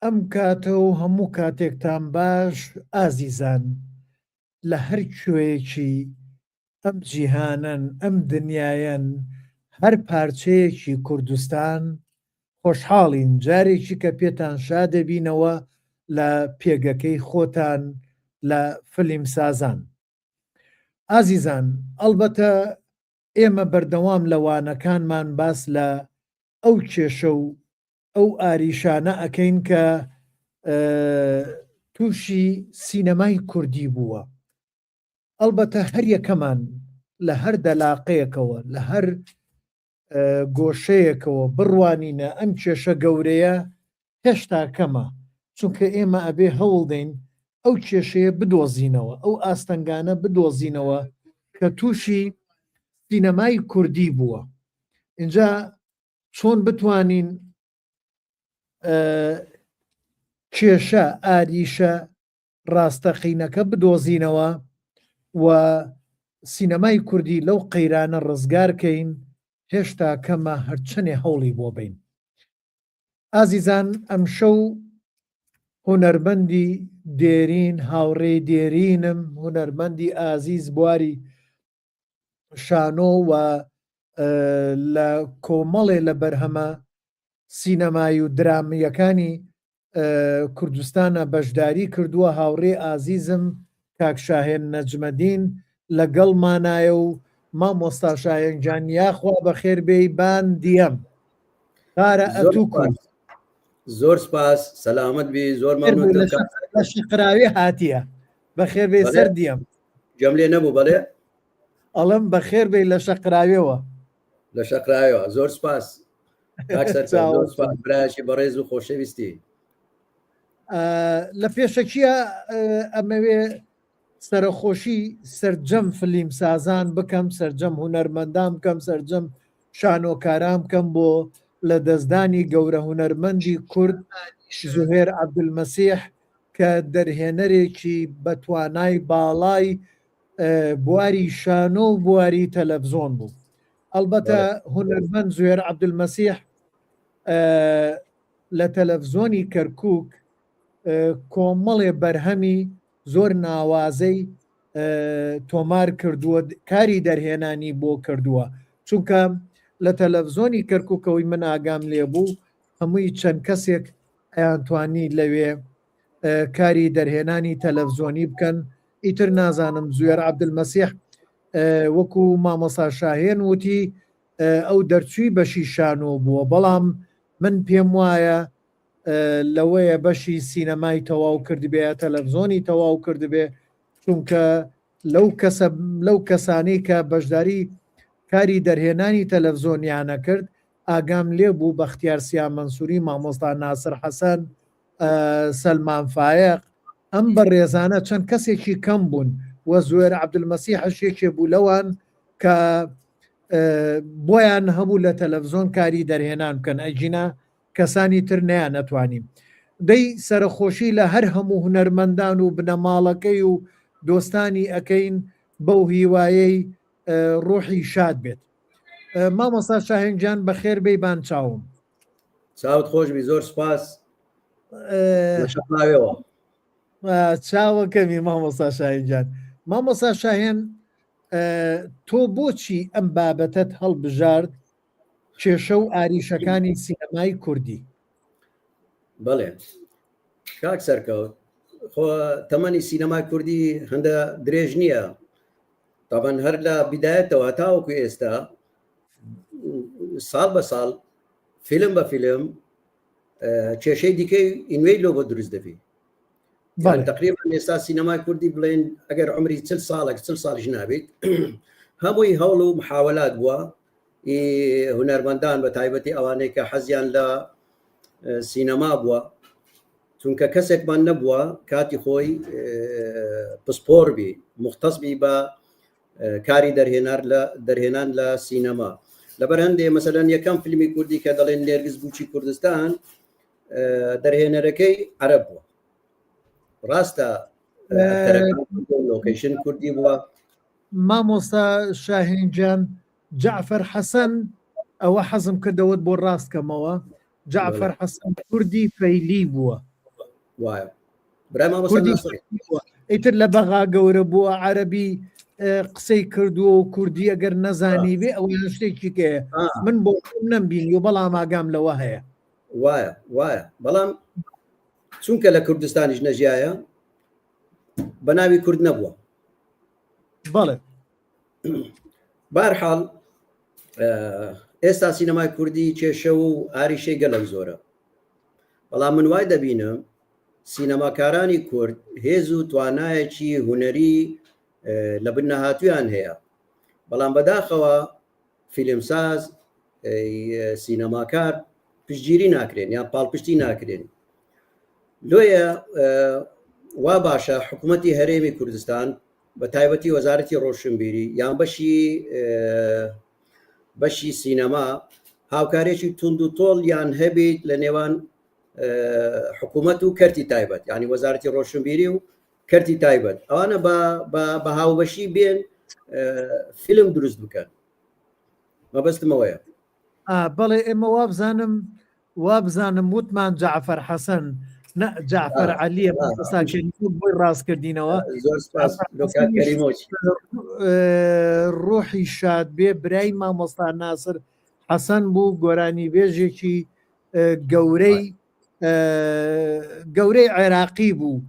ئەم کاتە و هەموو کاتێکتان باش ئازیزان لە هەر کوێیەکی ئەم جیهانن ئەم دنیایەن هەر پارچەیەکی کوردستان خۆشحاڵین جارێکی کە پێتان شادەبینەوە لە پێگەکەی خۆتان لە فیلمسازان. ئازیزان ئەڵبەتە ئێمە بەردەوام لەوانەکانمان باس لە ئەو کێشە و ئەو ئاریشانە ئەکەین کە تووشی سینەمای کوردی بووە. ئەڵبەتە هەر یەکەمان لە هەر دەلاقەیەکەوە لە هەر گۆشەیەکەوە بڕوانینە ئەم کێشە گەورەیە هێشتا کەمە، چونکە ئێمە ئەبێ هەوڵ دەین ئەو کێشەیە بدۆزینەوە، ئەو ئاستەنگانە بدۆزینەوە کە تووشی سینەمای کوردی بووە. اینجا چۆن بتوانین کێشە ئاریشە ڕاستەقینەکە بدۆزینەوە و سینەمای کوردی لەو قەیرانە ڕزگارکەین هێشتا کەمە هەرچەنێ هەوڵی بۆ بین. ئازیزان ئەم شەو هونەرمەندی دێرین هاوڕێ دێرینم هونەرمەندی ئازیز بواری شانۆ و لە کۆمەڵێ لە بەرهەمە سینەمای و درامیەکانی کوردستانە بەشداری کردووە. هاوڕێ ئازیزم کاک شاهێن نەجمەدین لەگەڵمانایە و مامۆستا شایەنجان یاخوا بەخێر بێی بان دیەم کارە ئەتووکن زۆر سپاس سەلامت بی زۆر لە شقراوی هاتیە بەخێر بێ سەر دیەم جەملێ نەبوو بەڵێ ئەڵم بەخێر بێ لە شەقراویەوە لە شەقراویەوە زۆر سپاس برایشی بەڕێز و خۆشەویستی. لە پێشەکیە ئەمەوێ سەرخۆشی سەرجەم فلیم سازان بکەم سەرجەم هونەرمەندان بکەم سەرجەم شانۆکاران بکەم بۆ لە دەستدانی گەورە هونەرمەندی کورد زوهێر عەبدولمەسیح کە دەرهێنەرێکی بەتوانای باڵای بواری شانۆ و بواری تەلەڤزۆن بوو. ئەلبەتە هونەرمەند زوهێر عەبدولمەسیح لە تەلەڤزۆنی کەرکووک کۆمەڵێ بەرهەمی زۆر ناوازەی تۆمار کردووە کاری دەرهێنانی بۆ کردووە، چونکە لە تەلەڤزۆنی کەرکووکەوەی من ئاگام لێبوو هەمووی چەند کەسێک ئەیانتوانی لەوێ کاری دەرهێنانی تەلەڤزۆنی بکەن. ئیتر نازانم زوێر عەبدولمەسیح وەکو مامۆستا شاهێن وتی ئەو دەرچووی بەشی شانۆ بووە، بەڵام من پێم وایە لەوەیە بەشی سینەمای تەواو کردبێ تەلەڤزۆنی تەواو کردبێ، چونکە لەو کەسانەی کە بەشداری کاری دەرهێنانی تەلەڤزۆنیانە کرد ئاگام لێ بوو بەختیار سیا مەنسووری، مامۆستا ناسر حەسەن، سەلمان فایق، ئەم بەڕێزانە چەند کەسێکی کەم بوون و زوێر عەبدولمەسیح حەشێکێ بوو لەوان کە بۆیان هەبوو لە تەلەڤزۆن کاری دەرهێنان بکەن، ئەجینا کەسانی تر نیان نەتوانیم. دەی سەرخۆشی لە هەر هەموو هونەرمەندان و بنەماڵەکەی و دۆستانی ئەەکەین بەو هیوایەی ڕۆحی شاد بێت. مامۆستا شاهێنجان بەخێر بێی بان چاوم. چاوت خۆش بی زۆر سپاس چاوەکەمی مامۆستا شاهێنجان. مامۆستا شاهێن تۆ بۆچی ئەم بابەتت هەڵبژارد کێشە و ئاریشەکانی سینەمای کوردی؟ بەڵێ کاک سەرکەوت خۆ تەمەنی سینەمای کوردی هەندە درێژ نییە، تابەن هەر لە بیدایەتەوە تاوەکو ئێستا ساڵ بە ساڵ فیلم بە فیلم کێشەی دیکەی ئینوێی لۆ بۆ دروست دەبی. تقریبا ئێستا سینەمای کوردی بڵێن ئەگەر عمری 40 ساڵێک 40 ساڵیش نابێت هەمووی هەوڵ و محاولات بووە هونەرمەندان بە تایبەتی ئەوانەی کە حەزیان لە سینەما بووە، چونکە کەسێکمان نەبووە کاتی خۆی پسپۆر بی مختصبی بە کاری دەرهێنان لە سینەما. لەبەر هەندێ مەسەلەن یەکەم فیلمی کوردی کە دەڵێن نێرگز بووچی کوردستان دەرهێنەرەکەی عەرەب بووە، ڕاستە لۆکیشن کوردی بووە. مامۆستا شاهێنجان جعفەر حەسەن ئەوە حەزم کردەوەت بۆ ڕاستکەمەوە، جعفەر حەسەن کوردی فەیلی بووە وایە برای مامۆستا ناسڕی ئیتر لە بەغا گەورە بووە عەرەبی قسەی کردووە و کوردی ئەگەر نەزانی بێ ئەوە شتێکی کەیە من بۆ نەمبینی و بەڵام ئاگام لەوە هەیە وایە بەڵام چونکە لە کوردستانیش نەژیایە بە ناوی کورد نەبووە بەڵێ بارحاڵ ئێستا سینەمای کوردی کێشە و ئاریشەی گەلک زۆرە بەڵام من وای دەبینم سینەماکارانی کورد هێز و توانایەکی هونەری لە بن نەهاتوویان هەیە بەڵام بەداخەوە فیلمساز سینەماکار پشتگیری ناکرێن یان پاڵپشتی ناکرێن لۆیە وا باشە حکوومەتی هەرێمی کوردستان بە تایبەتی وەزارەتی ڕۆشنبیری یان بەشی سینەما هاوکارێکی تونند و تۆڵ یان هەبێت لە نێوان حکوومەت و کەرتی تایبەت ینی وەزارەتی ڕۆشنبیری و کەرتی تایبەت ئەوانە بە هاوبەشی بێن فیلم دروست بکەن مەبەستمەوەیە بەڵێ ئێمە وابزانم وتمان جعفەر حەسەن جعفەر عەلیە بۆی ڕاستکردینەوە ڕۆحی شاد بێ برای مامۆستا ناسر حەسەن بوو گۆرانی بێژێکی گەورەی عێراقی بوو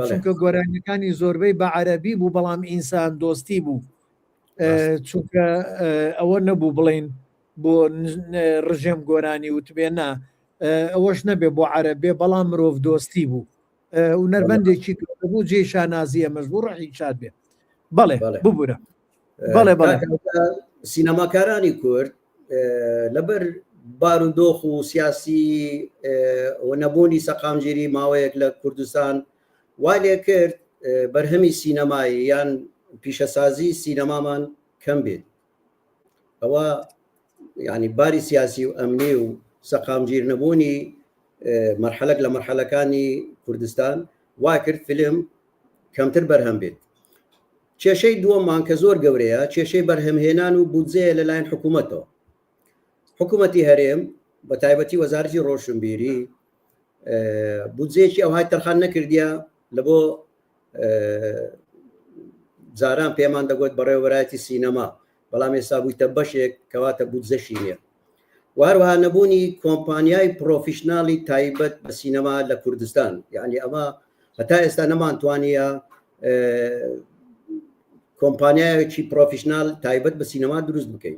چونکە گۆرانیەکانی زۆربەی بە عەرەبی بوو بەڵام ئینسان دۆستی بوو چونکە ئەوە نەبوو بڵین بۆ ڕژێم گۆرانی وتبێنا ئەوەش نەبێ بۆ عەرەبێ بەڵام مرۆڤ دۆستی بوو و نەربەندێکی بوو جێ شانازی ئەمەش بوو ڕەحی شاد بێ بەڵێ ببوورە بەڵێ سینەماکارانی کورد لەبەر بارودۆخ و سیاسی و نەبوونی سەقامگیری ماوەیەک لە کوردستان وای لێ کرد بەرهەمی سینەمایی یان پیشەسازی سینەمامان کەم بێت ئەوە یعنی باری سیاسی و ئەمنی و سەقامگیر نەبوونی مەرحەلەک لە مەرحەلەکانی کوردستان وا کرد فیلم کەمتر بەرهەم بێت کێشەی دووەممان کە زۆر گەورەیە کێشەی بەرهەمهێنان و بودجێ لەلایەن حکوومەتەوە حکوومەتی هەرێم بە تایبەتی وەزارەتی ڕۆشنبیری بودجێکی ئەوهای تەرخان نەکردیە لە بۆ جاران پێمان دەگوت بەڕێوەبەرایەتی سینەما بەڵام ئێستا بوویتە بەشێک کەواتە بودجەشی نییە و هەروەها نەبوونی کۆمپانیای پرۆفیشناڵی تایبەت بە سینەما لە کوردستان یعنی ئەمە هەتا ئێستا نەمانتوانیە کۆمپانیایەکی پرۆفیشنال تایبەت بە سینەما دروست بکەین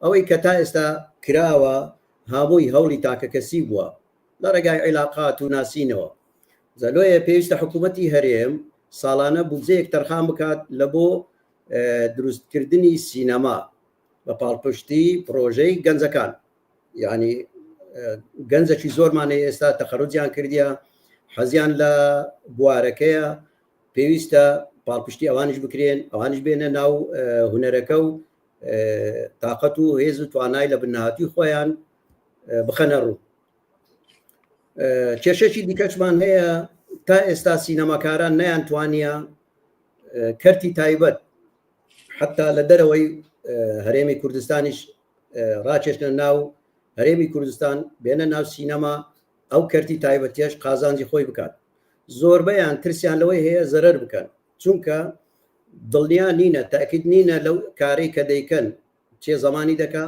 ئەوەی کە تا ئێستا کراوە هەمووی هەوڵی تاکەکەسی بووە لە ڕێگای عیلاقات و ناسینەوە زەلۆیە پێویستە حکوومەتی هەرێم ساڵانە بودجەیەک تەرخان بکات لە بۆ دروستکردنی سینەما بە پاڵپشتی پرۆژەی گەنجەکان یعنی گەنجێکی زۆرمانەیە ئێستا تەخەڕوجیان کردیە حەزیان لە بوارەکەیە پێویستە پاڵپشتی ئەوانش بکرێن ئەوانش بێنە ناو هونەرەکە و تااقەت و هێز و توانای لە بنهاتی خۆیان بخەنە ڕوو کێشەی دیکەشمان هەیە تا ئێستا سینەماکاران نەیانتوانیە کەرتی تایبەت حتا لە دەرەوەی هەرێمی کوردستانیش ڕاکێشنە ناو هەرێمی کوردستان بێنە ناو سینەما ئەو کەرتی تایبەتیش قازانجی خۆی بکات زۆربەیان ترسیان لەوەی هەیە زەرەر بکەن چونکە دڵنیا نینە تاکید نینە لەو کارەی کە دەیکەن چێ زمانی دەکا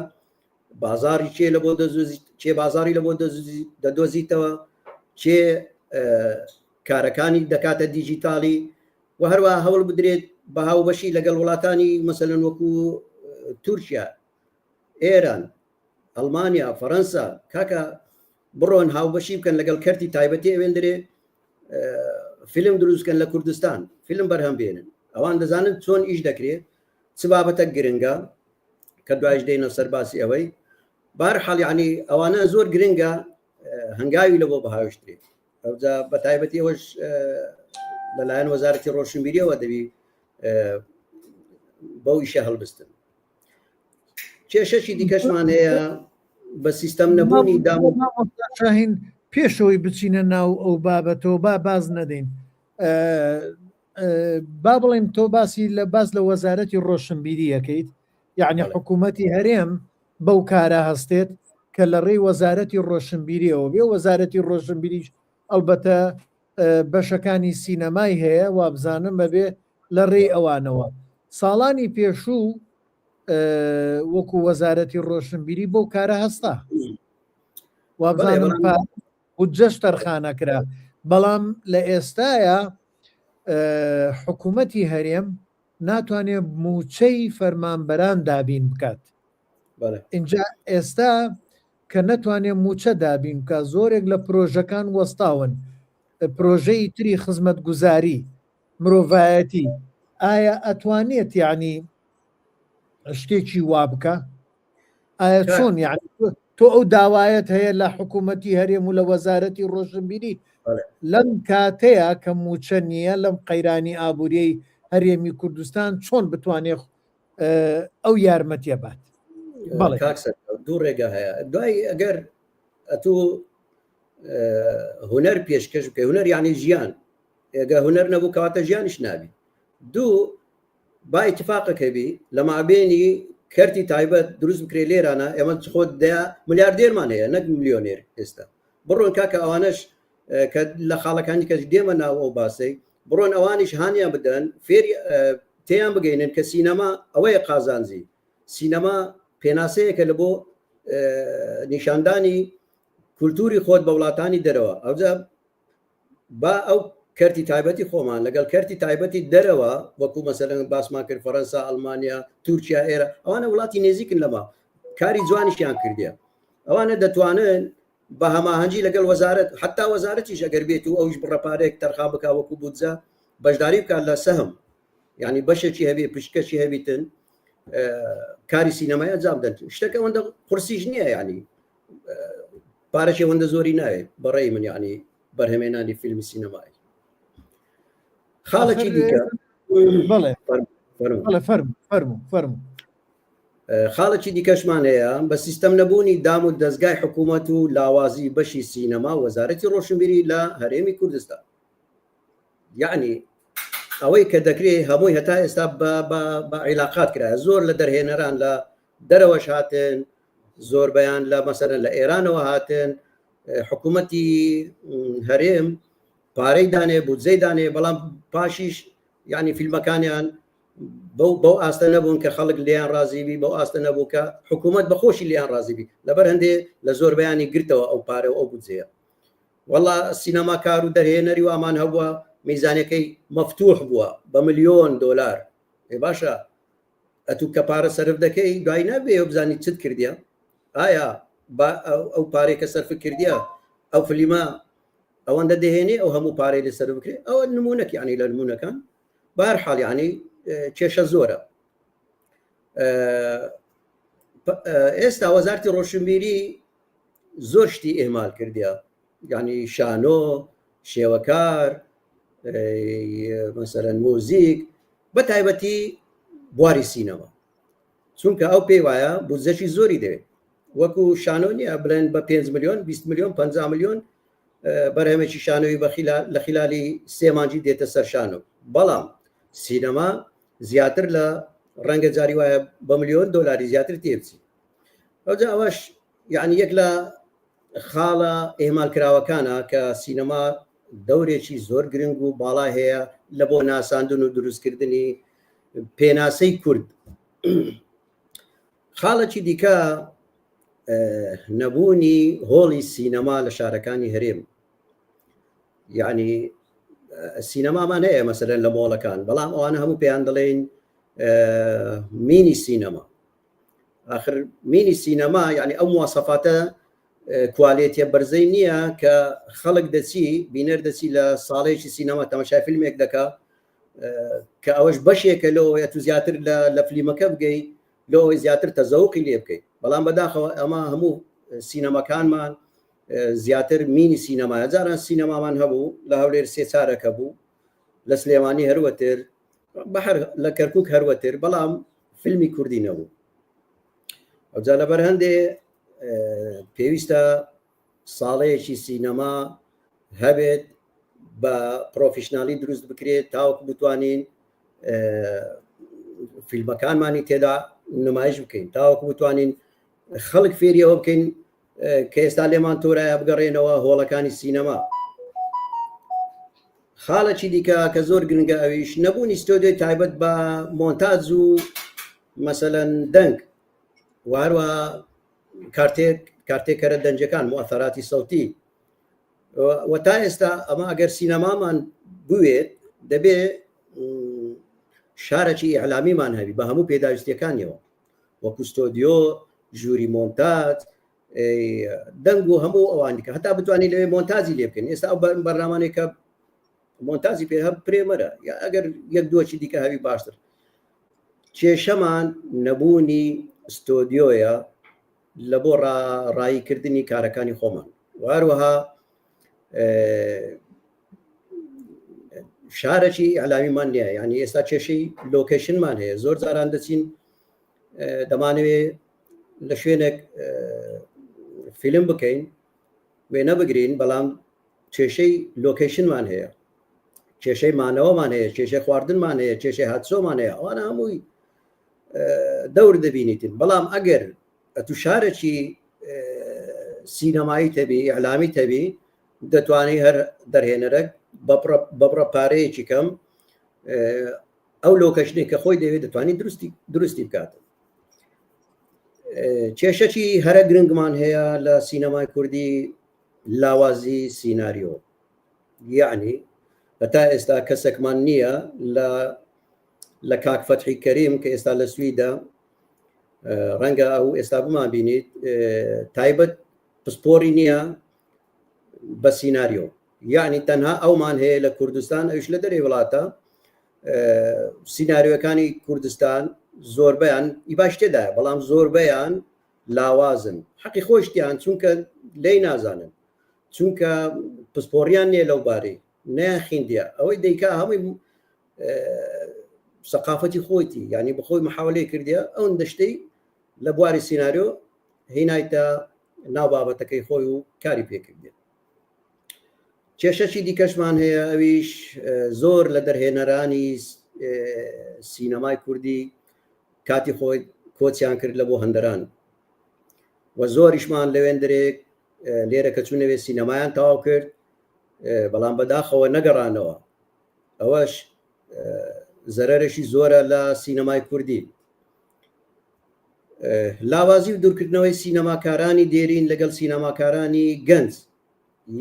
بازاری چێ لە بۆ چێ بازاری لە بۆ دەدۆزیتەوە چێ کارەکانی دەکاتە دیجیتالی و هەروە هەوڵ بدرێت بە هاوبەشی لەگەڵ وڵاتانی مەسەلەن وەکو تورکیا ئێران ئەڵمانیا فەڕەنسا کاکە بڕۆن هاوبەشی بکەن لەگەڵ کەرتی تایبەتی ئەوێندرێ فیلم دروستکەن لە کوردستان فیلم بەرهەم بێنن ئەوان دەزانن چۆن ئیش دەکرێت چ بابەتە گرنگە کە دوایش دێنە سەرباسی ئەوەی بارحاڵ یعنی ئەوانە زۆر گرنگە هەنگاوی لە بۆ بەهاوشترێت ئەوجا بە تایبەتی ئەوەش لەلایەن وەزارەتی ڕۆشنبیریەوە دەبی بەو ئیشە هەڵبستن کێشەشی دیکەشمان هەیە بە سیستەم نەبوونی دامەشاهین پێشەوەی بچینە ناو ئەو بابەتەوە باز نەدەین با بڵێم تۆ باسی لە باز لە وەزارەتی ڕۆشنبیری یەکەیت یعنی حکوومەتی هەرێم بەو کارە هەستێت کە لە ڕێی وەزارەتی ڕۆشنبیریەوە بێ وەزارەتی ڕۆشنبیریش ئەلبەتە بەشەکانی سینەمای هەیە وابزانم بەبێ لە ڕێی ئەوانەوە ساڵانی پێشوو وەکو وەزارەتی ڕۆشنبیری بۆ کارە هەستا وابزانم بودجەش تەرخانەکرا بەڵام لە ئێستاە حکوومەتی هەرێم ناتوانێت موچەی فەرمانبەران دابین بکات اینجا ئێستا کە نەتوانێت موچە دابین بکە زۆرێک لە پرۆژەکان وەستاون پرۆژەی تری خزمەت گوزاری مرۆڤایەتی ئایا ئەتوانێت یعنی شتێکی وا بکە ئایا چۆن یعنی تۆ ئەو داوایەت هەیە لە حکوومەتی هەرێم و لە وەزارەتی ڕۆشنبیری لەم کاتەیە کە موچە نییە لەم قەیرانی ئابوووریەی هەرێمی کوردستان چۆن بتوانێت ئەو یارمەتیە بات دوو ڕێگە هەیە دوای ئەگەر ئەتو هوەر پێشکەش بکە هوەر یانی ژیان ئێگە هوەر نەبوو کەواتە ژیانش نابی دوو با ئیتفاقەکەبی لە مابێنی کەرتی تایبەت دروست بکرێ لێرانە ئێمە خۆت ملیاردێرمان هەیە نەک ملیۆنێر ئێستا بڕۆن کاکە ئەوانش کە لە خاڵەکانی کەس دێمە ناو ئەو باسی بڕۆن ئەوانیش هاانیان بدەن فێری تێیان بگەینن کە سینەما ئەوەیە قازانزی سینەما پێناسەیەکە لە بۆ نیشاندانی کولتوری خۆت بە وڵاتانی دەرەوە ئەوجا با ئەو کەرتی تایبەتی خۆمان لەگەڵ کەرتی تایبەتی دەرەوە وەکو مەسەلەن باسمان کرد فەڕەنسا ئەڵمانیا تورکیا ئێرە ئەوانە وڵاتی نێزیکن لەما کاری جوانیشیان کردیە ئەوانە دەتوانن بە هەماهەنگی لەگەڵ وەزارەت حتا وەزارەتیش ئەگەر بێت و ئەوش بڕەپارێک تەرخان بک وەکو بودجە بەشداری بکات لە سەهم یعنی بەشێکی هەبێ پشکەشی هەبیتن کاری سینەمایە جام بدەن شتەکە ئەوەندە قورسیش نییە ینی پارەشی ئەوەندە زۆری ناوێت بەڕێی من یعنی بەرهەمێنانی فیلمی سینەمایی خاڵێکی دیکە فەرموو خاڵێکی دیکەشمان هەیە بە سیستەم نەبوونی دام و دەستگای حکوومەت و لاوازی بەشی سینەما وەزارەتی ڕۆشنبیری لە هەرێمی کوردستان یعنی ئەوەی کە دەکرێت هەمووی هەتا ئێستا بە عیلاقات کرایە زۆر لە دەرهێنەران لە دەرەوەش هاتن زۆر بەیان لە مەسەرەن لە ئێرانەوە هاتن حکوومەتی هەرێم پارەی دانێ بودجەی دانێ بەڵام پاشیش یعنی فیلمەکانیان بەو ئاستە نەبوون کە خەڵک لیان ڕازیبی بەو ئاستە نەبوو کە حکوومەت بەخۆشی لیان ڕازیبی لەبەر هەندێ لە زۆر بەیانی گرتەوە ئەو پارە و ئەو بودجەیە وەڵا سینەما کار و دەرهێنەری و ئامان هەبووە میزانەکەی مەفتوح بووە بە $1,000,000 باشە ئەتو کە پارە سەرف دەکەی دوای نابێ بزانی چت کردیە ئایا ئەو پارێکە سەرف کردیە ئەو فلیمە ئەوەندە دەهێنێ ئەو هەموو پارەی لە سەر بکرێت ئەوە نمونەکی عنی لە نمونونەکان بار حاڵ ینی کێشە زۆرە ئێستا وەزارەتی ڕۆشنبیری زۆر شتی ئێمال کردیە ینی شانۆ شێوەکار مەسەرەن مۆزیک بە تایبەتی بواری سینەما چونکە ئەو پێی وایە بودجەشی زۆری دەوێت وەکو شانۆ نیە بڵێن بە 5 ملیۆن 20 ملیۆن 50 ملیۆن بەرهەمێکی شانۆی لە خلالی 3 مانجی دێتە سەر شانۆ بەڵام سینەما زیاتر لە ڕەنگە جاری وایە بە $1,000,000 زیاتر تێبچی ئەوجا ئەوەش یعنی یەک لە خاڵە ئێمالکراوەکانە کە سینەما دەورێکی زۆر گرنگ و باڵا هەیە لە بۆ ناساندن و دروستکردنی پێناسەی کورد خاڵێکی دیکە نەبوونی هۆڵی سینەما لە شارەکانی هەرێم یعنی سینەمامان هەیە مەسەلەن لە مۆڵەکان بەڵام ئەوانە هەموو پێیان دەڵێن مینی سینەما آخر مینی سینەما یعنی ئەو مواسەفاتە کوالێتیە بەرزەی نییە کە خەڵک دەچی بینەر دەچی لە ساڵێکی سینەما تەماشای فیلمێک دەکا کە ئەوەش بەشێکە لەوەیە تو زیاتر لە فلیمەکە بگەی لەوەی زیاتر تەزەوقی لێ بکەیت بەڵام بەداخەوە ئەمە هەموو سینەماکانمان زیاتر مینی سینەمایە جاران سینەمامان هەبوو لە هەولێر 3 چارەکە بوو لە سلێمانی هەروەتر بەهەر لە کەرکووک هەروەتر بەڵام فیلمی کوردی نەبوو ئەوجا لەبەر هەندێ پێویستە ساڵەیەکی سینەما هەبێت بە پرۆفیشنالی دروست بکرێت تاوەکو بتوانین فیلمەکانمانی تێدا نمایش بکەین تاوەکو بتوانین خەڵک فێریەوە بکەین کە ئێستا لێمان تۆرایە بگەڕێنەوە هۆڵەکانی سینەما خاڵێکی دیکە کە زۆر گرنگە ئەویش نەبوونی ستۆدیۆی تایبەت بە مۆنتاژ و مەسەلەن دەنگ واروە کارتێکەرە دەنجەکان مؤثەراتی سەوتی و تا ئێستا ئەمە ئەگەر سینەمامان بوێت دەبێ شارێکی ئیعلامیمان هەبی بە هەموو پێداویستیەکانیەوە وەکو ستۆدیۆ ژووری مۆنتاژ دەنگ و هەموو ئەوان دیکە هەتا بتوانین لەوێ مۆنتازی لێ بکەین ئێستا ئەو بەرنامانێکە مۆنتازی پێ هەب پرێمەرە یا ئەگەر یەک دۆچی دیکە هەوی باشتر کێشەمان نەبوونی ستۆدیۆیە لە بۆ ڕایکردنی کارەکانی خۆمان واروەها شارێکی ئەعلامیمان نییە ینی ئێستا کێشەی لۆکیشنمان هەیە زۆر جاران دەچین دەمانەوێت لە شوێنێک فیلم بکەین وێنە بگرین بەڵام کێشەی لۆکیشنمان هەیە کێشەی مانەوەمان هەیە کێشەی خواردنمان هەیە کێشەی هاتسۆمان هەیە ئەوانە هەمووی دەور دەبینیتن بەڵام ئەگەر ئەتو شارێکی سینەمایی تەبی ئەعلامی تەبی دەتوانێت هەر دەرهێنەرەك بەبڕە پارەیەکی کەم ئەو لۆکەشنێک کە خۆی دەوێت دەتوانین دروستی بکاتن کێشەی هەرە گرنگمان هەیە لە سینەمای کوردی لاوازی سیناریۆ یعنی هەتا ئێستا کەسێکمان نییە لە کاک فەتحی کەریم کە ئێستا لە سویدا ڕەنگە ئەو ئێستا بمان بینیت تایبەت پسپۆری نییە بە سیناریۆ یعنی تەنها ئەومان هەیە لە کوردستان ئەوش لە دەرێ وڵاتە سیناریۆەکانی کوردستان زۆربیان ئیباش تێدایە بەڵام زۆربیان لاوازن حەقی خۆشتیان چونکە لی نازانن چونکە پسپۆریان نییە لەو بارەی نەیانخیندە ئەوەی دەیکا هەمووی سەقافەتی خۆیتی ینی بخۆی محاولەی کردیە ئەو دەشتەی لە بواری سیناریۆ هینایتە ناو بابەتەکەی خۆی و کاری پێکردێ کێشەی دیکەشمان هەیە ئەویش زۆر لە دەرهێنەرانی سینەمای کوردی کاتی خۆی کۆچیان کرد لە بۆ هەندەران و زۆریشمان لەوێندرێک لێرە کە چوونەوێ سینەمایان تەواو کرد بەڵام بەداخەوە نەگەڕانەوە ئەوەش زەرەرشی زۆرە لە سینەمای کوردی لاوازی و دوورکردنەوەی سینەماکارانی دێرین لەگەڵ سینەماکارانی گەنج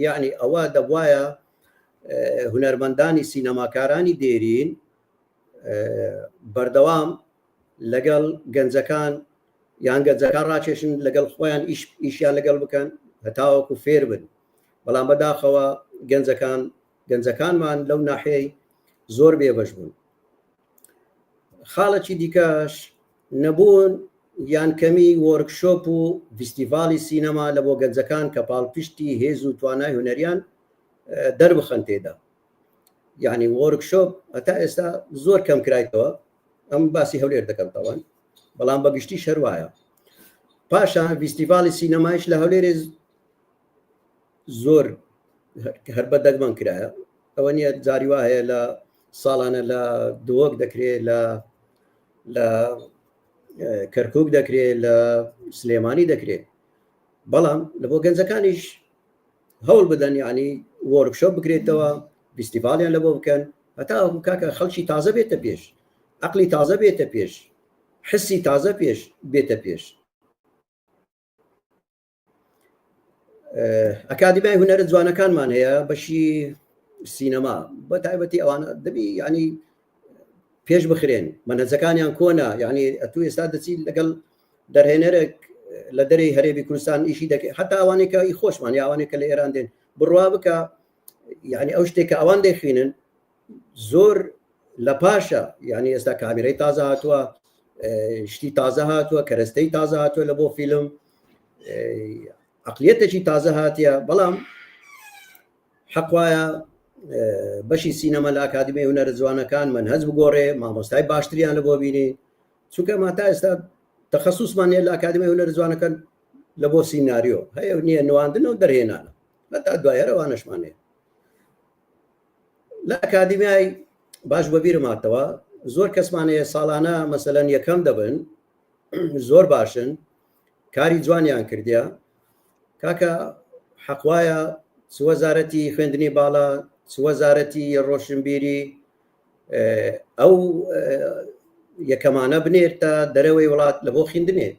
یعنی ئەوە دەبواە هونەرمەندانی سینەماکارانی دێرین بەردەوام لەگەڵ گەنجەکان یان گەنجەکان ڕاکێشن لەگەڵ خۆیان ئیشیان لەگەڵ بکەن هەتاوەکو فێر بن بەڵام بەداخەوە گەنجەکانمان لەو ناحەیەی زۆر بێبەش بوون خاڵێکی دیکەش نەبوون یان کەمی وەرکشۆپ و فیستیڤالی سینەما لە بۆ گەنجەکان کە پاڵپشتی هێز و توانای هونەریان دەربخەن تێدا یعنی وەرکشۆپ هەتا ئێستا زۆر کەم کرایتەوە ئەم باسی هەولێر دەکەم تاوان بەڵام بەگشتی شەروایە پاشان فیستیڤالی سینەمایش لە هەولێرێ زۆر هەر بە دەگمەن کرایە ئەوە نییە جاری وا هەیە لە ساڵانە لە دووەک دەکرێت لە کەرکووک دەکرێت لە سلێمانی دەکرێت بەڵام لە بۆ گەنجەکانیش هەوڵ بدەن یعنی وەرکشۆپ بکرێتەوە فیستیڤالیان لە بۆ بکەن هەتا کاکە خەڵکی تازە بێتە پێش عەقلی تازە بێتە پێش حسی تازە پێش بێتە پێش ئەکادیمیای هونەرە جوانەکانمان هەیە بەشی سینەما بە تایبەتی ئەوانە دەبی ینی پێش بخرێن مەنهەجەکانیان کۆنا یعنی ئەتو ئێستا دەچیت لەگەڵ دەرهێنەرێک لە دەرەی هەرێمی کوردستان ئیشی دەکەی هەتا ئەوانێکە ئی خۆشمان یاوانێکە لە ئێران دێن بڕوا بکە یعنی ئەو شتێککە ئەوان دەخوێنن زۆر لە پاشە یعنی ئێستا کامیرەی تازە هاتووە شتی تازە هاتووە کەرەستەی تازە هاتووە لە بۆ فیلم عقلیەتێکی تازە هاتیە بەڵام حەق وایە بەشی سینەما لە ئاکادیمیای هونەرە جوانەکان منهەج بگۆڕێ مامۆستای باشتریان لە بۆ بینین چونکە ماتا ئێستا تەخەسوسمان هەیە لە ئاکادیمیای هونەرە جوانەکان لە بۆ سیناریۆ هەیە نییە نواندن و دەرهێنانە هەتا دوایەرەوانەشمان هەیە لە ئاکادیمیای باش بەبیرم هاتەوە زۆر کەسمان هەیە ساڵانە مەسەلەن یەکەم دەبن زۆر باشن کاری جوانیان کردیا کاکە حەق وایە وەزارەتی خوێندنی باڵا وەزارەتی ڕۆشنبیری ئەو یەکەمانە بنێت تا دەرەوەی وڵات لە بۆ خیندنێت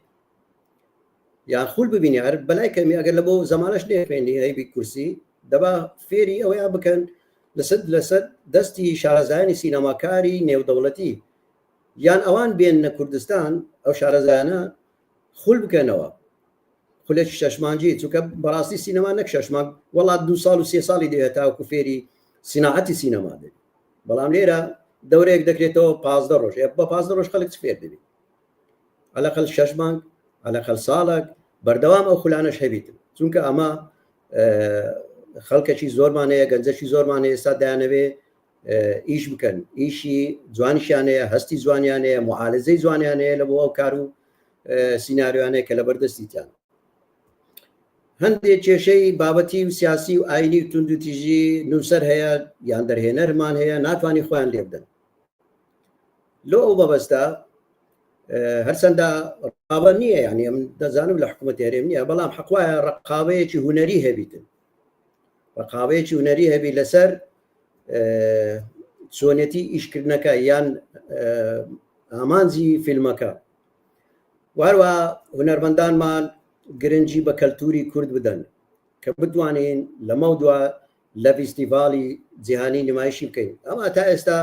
یان خول ببینی هەر بەلای کەمی ئەگەر لە بۆ زەمانەش نێخوێنی هەیبی کورسی دەبا فێری ئەوەیان بکەن لەسەر دەستی شارەزایانی سینەماکاری نێودەوڵەتی یان ئەوان بێنە کوردستان ئەو شارەزایانە خول بکەنەوە خولێکی شەشمانجی چونکە بەڕاستی سینەما نەک شەشمان وڵات 2 ساڵ و 3 ساڵی دەوێت تاوەکو فێری سیناعەتی سینەما دەبێت بەڵام لێرە دەورەیەک دەکرێتەوە 15 ڕۆژ بە 15 ڕۆژ خەڵک فێر دەبێت عەلەقەل 6 مانگ عەلەقەل ساڵێک بەردەوام ئەو خولانەش هەبیت چونکە ئەمە خەڵکێکی زۆرمان هەیە گەنجەشی زۆرمان هەیە ئێستا دایانەوێ ئیش بکەن ئیشی جوانیشیان هەیە هەستی جوانیان هەیە معالەزەی جوانیان هەیە لە بۆ ئەو کار و سیناریوانەیە کە لە بەردەستیتیان هەندێک کێشەی بابەتی و سیاسی و ئاینی و تونند و تیژی نووسەر هەیە یان دەرهێنەرمان هەیە ناتوانانی خۆیان لێ بدەن لۆ ئەو بەبەستە هەرچەندە ڕقابە نییە یعنی ئەم دەزانم لە حکوومەت هەرێم نییە بەڵام حەقوایە ڕقابەیەکی هونەری هەبیتن ڕقابەیەکی هونەری هەبی لەسەر چۆنێتی ئیشکردنەکە یان ئامانجی فیلمەکە واروە هونەرمەندانمان گرنگی بە کەلتوری کورد بدەن کە بتوانین لەمە دووە لە فیستیڤالی جیهانی نمایشی بکەین ئەمە تا ئێستا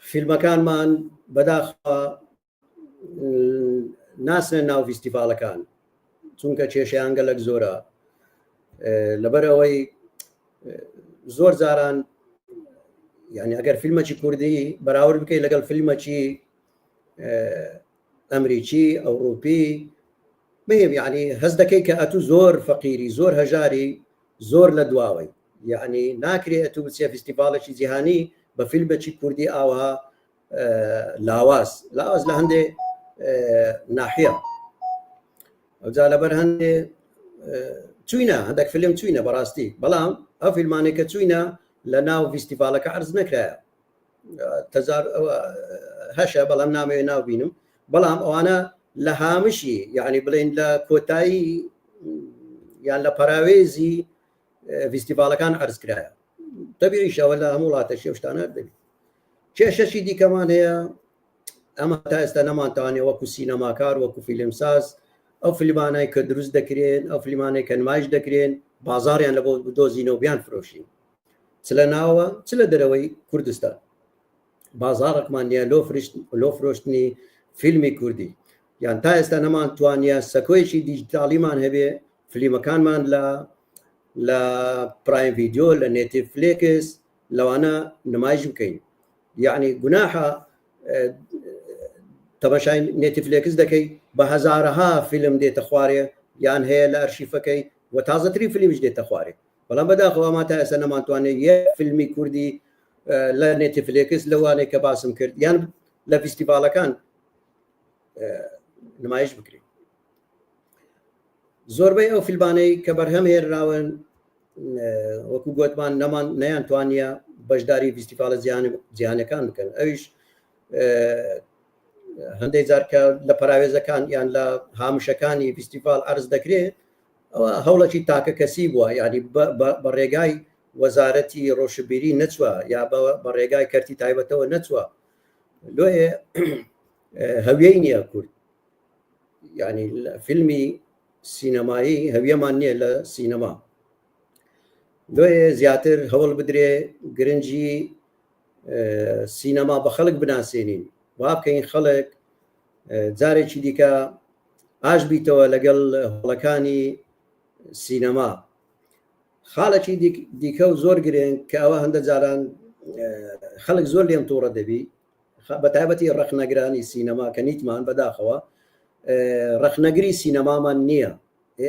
فیلمەکانمان بەداخەوە ناسنە ناو فیستیڤالەکان چونکە کێشەیان گەلک زۆرە لەبەر ئەوەی زۆر جاران یعنی ئەگەر فیلمەکی کوردی بەراورد بکەیت لەگەڵ فیلمەکی ئەمریکی ئەوروپی مهم یعنی هەز دەکەی کە ئەتوو زۆر فەقیری زۆر هەژاری زۆر لە دواوەی یعنی ناکرێت ئەتوو بچێ فیستیڤالێکی جیهانی بە فیلمێکی کوردی ئاوها لاواز لە هەندێ ناحیە ئەوجا لەبەر هەندێ چوینە هەندێک فیلم چوینە بەڕاستی بەڵام ئەو فیلمانێکە چوینە لە ناو فیستیڤالەکە عەرز نەکرایە هەشە بەڵام نامەوێ ناو بینم بەڵام ئەوانە لە هامشی یعنی بڵێن لە کۆتایی یان لە پەراوێزی فیستیڤالەکان عەرز کرایە تەبیعیشەوە لە هەموو وڵاتە شێشتانە دەبێت کێشەشی دیکەمان هەیە ئەمە تا ئێستا نەمانتوانێت وەکو سینەماکار وەکو فیلمساز ئەو فیلمانەی کە دروست دەکرێن ئەو فیلمانەی کە نمایش دەکرێن بازاڕیان لە بۆ بدۆزینەوە بیان فرۆشین چ لە ناوە چ لە دەرەوەی کوردستان بازاڕێکمان نیە لۆ فرۆشتنی فیلمی کوردی یان تا ئێستا نەمانتوانە سەکۆیەکی دیجیتالیمان هەبێ فیلمەکانمان لە پرایم ڤیدیۆ لە نێتفلیکس لەوانە نمایش بکەین یعنی گوناحە تەماشای نێتفلیکس دەکەی بە هەزارەها فیلم دێتە خوارێ یان هەیە لە ئەرشیفەکەی و تازەترین فیلمیش دێتە خوارێ بەڵام بەداخەوە ما تا ئێستا نەمانتوانێت یەک فیلمی کوردی لە نێتفلیکس لەوانەیە کە باسم کرد یان لە فیستیڤالەکان نمایش بکرێت زۆربەی ئەو فیلمانەی کە بەرهەم هێنراون وەکو گوتمان نەیانتوانە بەشداری فیستیڤالە جیهانیەکان بکەن ئەویش هەندێک جارکە لە پەراوێزەکان یان لە هامشەکانی فیستیڤال عەرز دەکرێت ئەوە هەوڵەکی تاکە کەسی بووە یعنی بە ڕێگای وەزارەتی ڕۆشنبیری نەچووە یا بە ڕێگای کەرتی تایبەتەوە نەچووە لۆیە هەویەی نییە کورد یعنی فیلمی سینەمایی هەویەمان نییە لە سینەما لۆیە زیاتر هەوڵ بدرێ گرنگی سینەما بە خەڵک بناسێنین وا بکەین خەڵک جارێکی دیکە ئاش بیتەوە لەگەڵ هەوڵەکانی سینەما خاڵێکی دیکە و زۆر گرنگ کە ئەوە هەندە جاران خەڵک زۆر لێم تووڕە دەبی بە تایبەتی ڕەخنەگرانی سینەما کە نیتمان بەداخەوە ڕەخنەگری سینەمامان نییە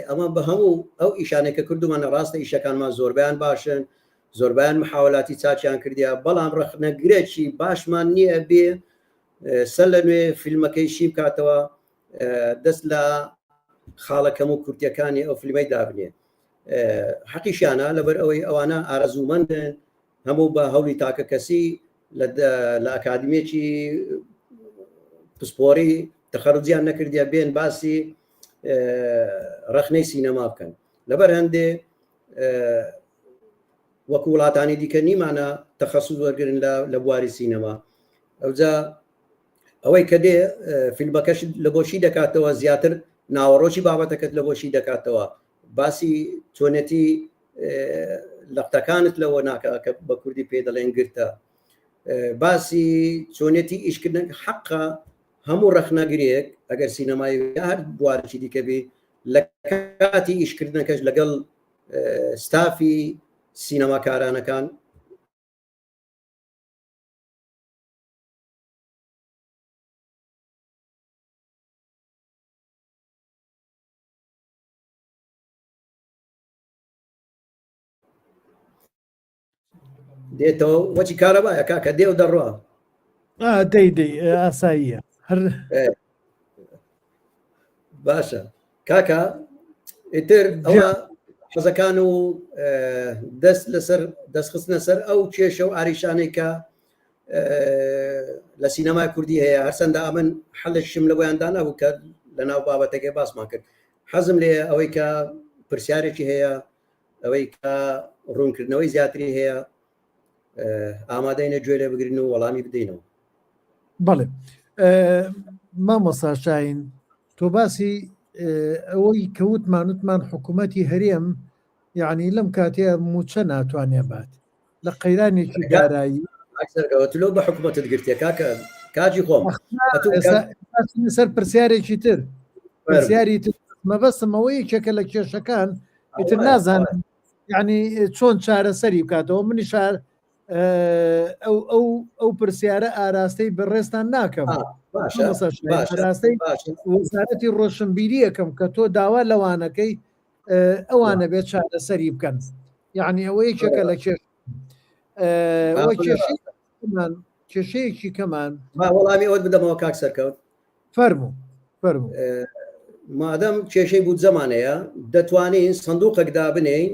ئەمە بە هەموو ئەو ئیشانێکە کردومانە ڕاستە ئیشەکانمان زۆربیان باشن زۆربیان محاولاتی چاچیان کردیا بەڵام ڕەخنەگرێکی باشمان نییە بێ سەر لە نوێ فیلمەکەی شی بکاتەوە دەست لە خاڵەکەم و کورتیەکانی ئەو فیلمەی دابنێ حەقیشیانە لەبەر ئەوەی ئەوانە ئارەزوومەندن هەموو بە هەوڵی تاکە کەسی لە ئەکادمیەکی پسپۆری تەخەرروجیان نەکردیا بێن باسی ڕەخنەی سینەما بکەن لەبەر هەندێ وەکو وڵاتانی دیکە نیمانە تەخەسوس وەرگرن لە بواری سینەما. ئەوجا ئەوەی کە دێ فیلمەکەش لە بۆشی دەکاتەوە، زیاتر ناوەڕۆکی بابەتەکەت لە بۆشی دەکاتەوە، باسی چۆنێتی لەقتەکانت لەوە ناکە کە بە کوردی پێ دەڵێن گرتە، باسی چۆنێتی ئیشکردن حەقا هەموو ڕەخنەگرێک ئەگەر سینەمای هەر بوارێکی دیکە بێ لە کاتی ئیشکردنەکەش لەگەڵ ستافی سینەماکارانەکان دێتەوە وەچی کارەبایە کاکە دێ و دەڕوا دەی ئاساییە هەر باشە کاکە ئیتر ئەوە حەزەکان و دەست لەسەر دەستخستنە سەر ئەو کێشە و ئاریشانەی کە لە سینەمای کوردی هەیە، هەرچەندە ئەمن حەلشم لە بۆیاندا نەبوو کە لە ناو بابەتەکەی باسمان کرد. حەزم لێ ئەوەی کە پرسیارێکی هەیە، ئەوەی کە ڕوونکردنەوەی زیاتری هەیە، ئامادەینە گوێ لێ بگرین و وەڵامی بدەینەوە. بەڵێ مامۆستا شاین، تۆ باسی ئەوەی کەوتمانوتمان حکوومەتی هەرێم یعنی لەم کاتەیە موچە ناتوانێ بات لە قەیرانێکی دارایی لەو بە حکوومەتت گرتێ کاکە کاجی خۆم سەر پرسیارێکی تر پرسیاری تر مەبەستمەوەی یەکێکە لە کێشەکان ئیتر نازانم یعنی چۆن چارەسەری بکاتەوە، منی شار ئەو پرسیارە ئاراستەی بەڕێستان ناکەم. وەزارەتی ڕۆشنبیری یەکەم کە تۆ داوا لەوانەکەی ئەوانە بێت چارەسەری بکەن، یعنی ئەوە یەکێکە لە کێشەیەکی کەمان وەڵامی ئەوت بدەمەوە کاک سەرکەوت فەرموو مادەم کێشەی بوو زەمانەیە دەتوانین سندوقێکدا بنین،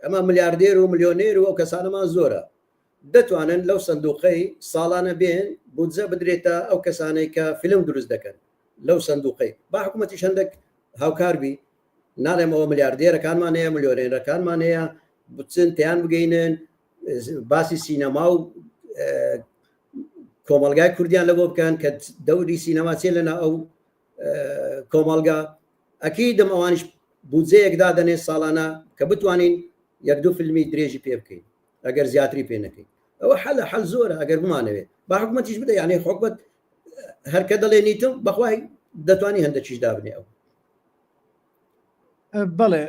ئەمە ملیاردێر و ملیۆنێر و ئەو کەسانەمان زۆرە، دەتوانن لەو سندوقەی ساڵانە بێن بودجە بدرێتە ئەو کەسانەی کە فیلم دروست دەکەن لەو سندوقەی. با حکوومەتیش هەندێک هاوکاربی، ناڵێمەوە ملیاردێرەکانمان هەیە ملیۆنێرەکانمان هەیە، بچن تیان بگەینن باسی سینەما و کۆمەلگای کوردیان لە بۆ بکەن کە دەوری سینەما چێ لەنا ئەو کۆمەلگا. ئەکیدم ئەوانش بودجەیەکدا دەنێ ساڵانە کە بتوانین یەک دوو فیلمی درێژی پێ بکەین ئەگەر زیاتری پێ نەکەین. ئەوە حەل زۆرە ئەگەر بمانەوێت با حکوومەتیش بدە، یعنی حکوومەت هەرکە دەڵێ نیتم بەخوای دەتوانی هەندێکیش دابنێ. ئەو بەڵێ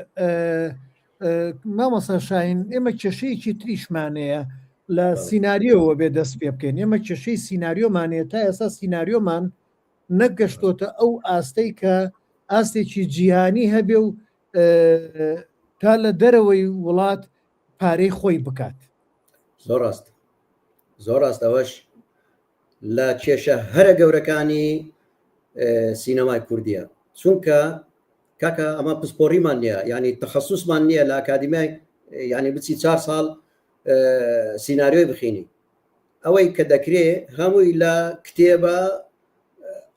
مامۆستا شاین ئێمە کێشەیەکی تریشمانەیە لە سیناریۆەوە بێ دەست پێ بکەین. ئێمە کێشەی سیناریۆمانەیە تا ئێستا سیناریۆمان نەگەشتۆتە ئەو ئاستەی کە ئاستێکی جیهانی هەبێ و تا لە دەرەوەی وڵات پارەی خۆی بکات. زۆر ڕاست زۆر ڕاست. ئەوەش لە کێشە هەرە گەورەکانی سینەمای کوردیە، چونکە کاکە ئەمە پسپۆڕیمان نییە، ینی تەخەسوسمان نییە لە ئاکادیمیای ینی بچی 4 ساڵ سیناریۆی بخینی. ئەوەی کە دەکرێ هەمووی لە کتێبە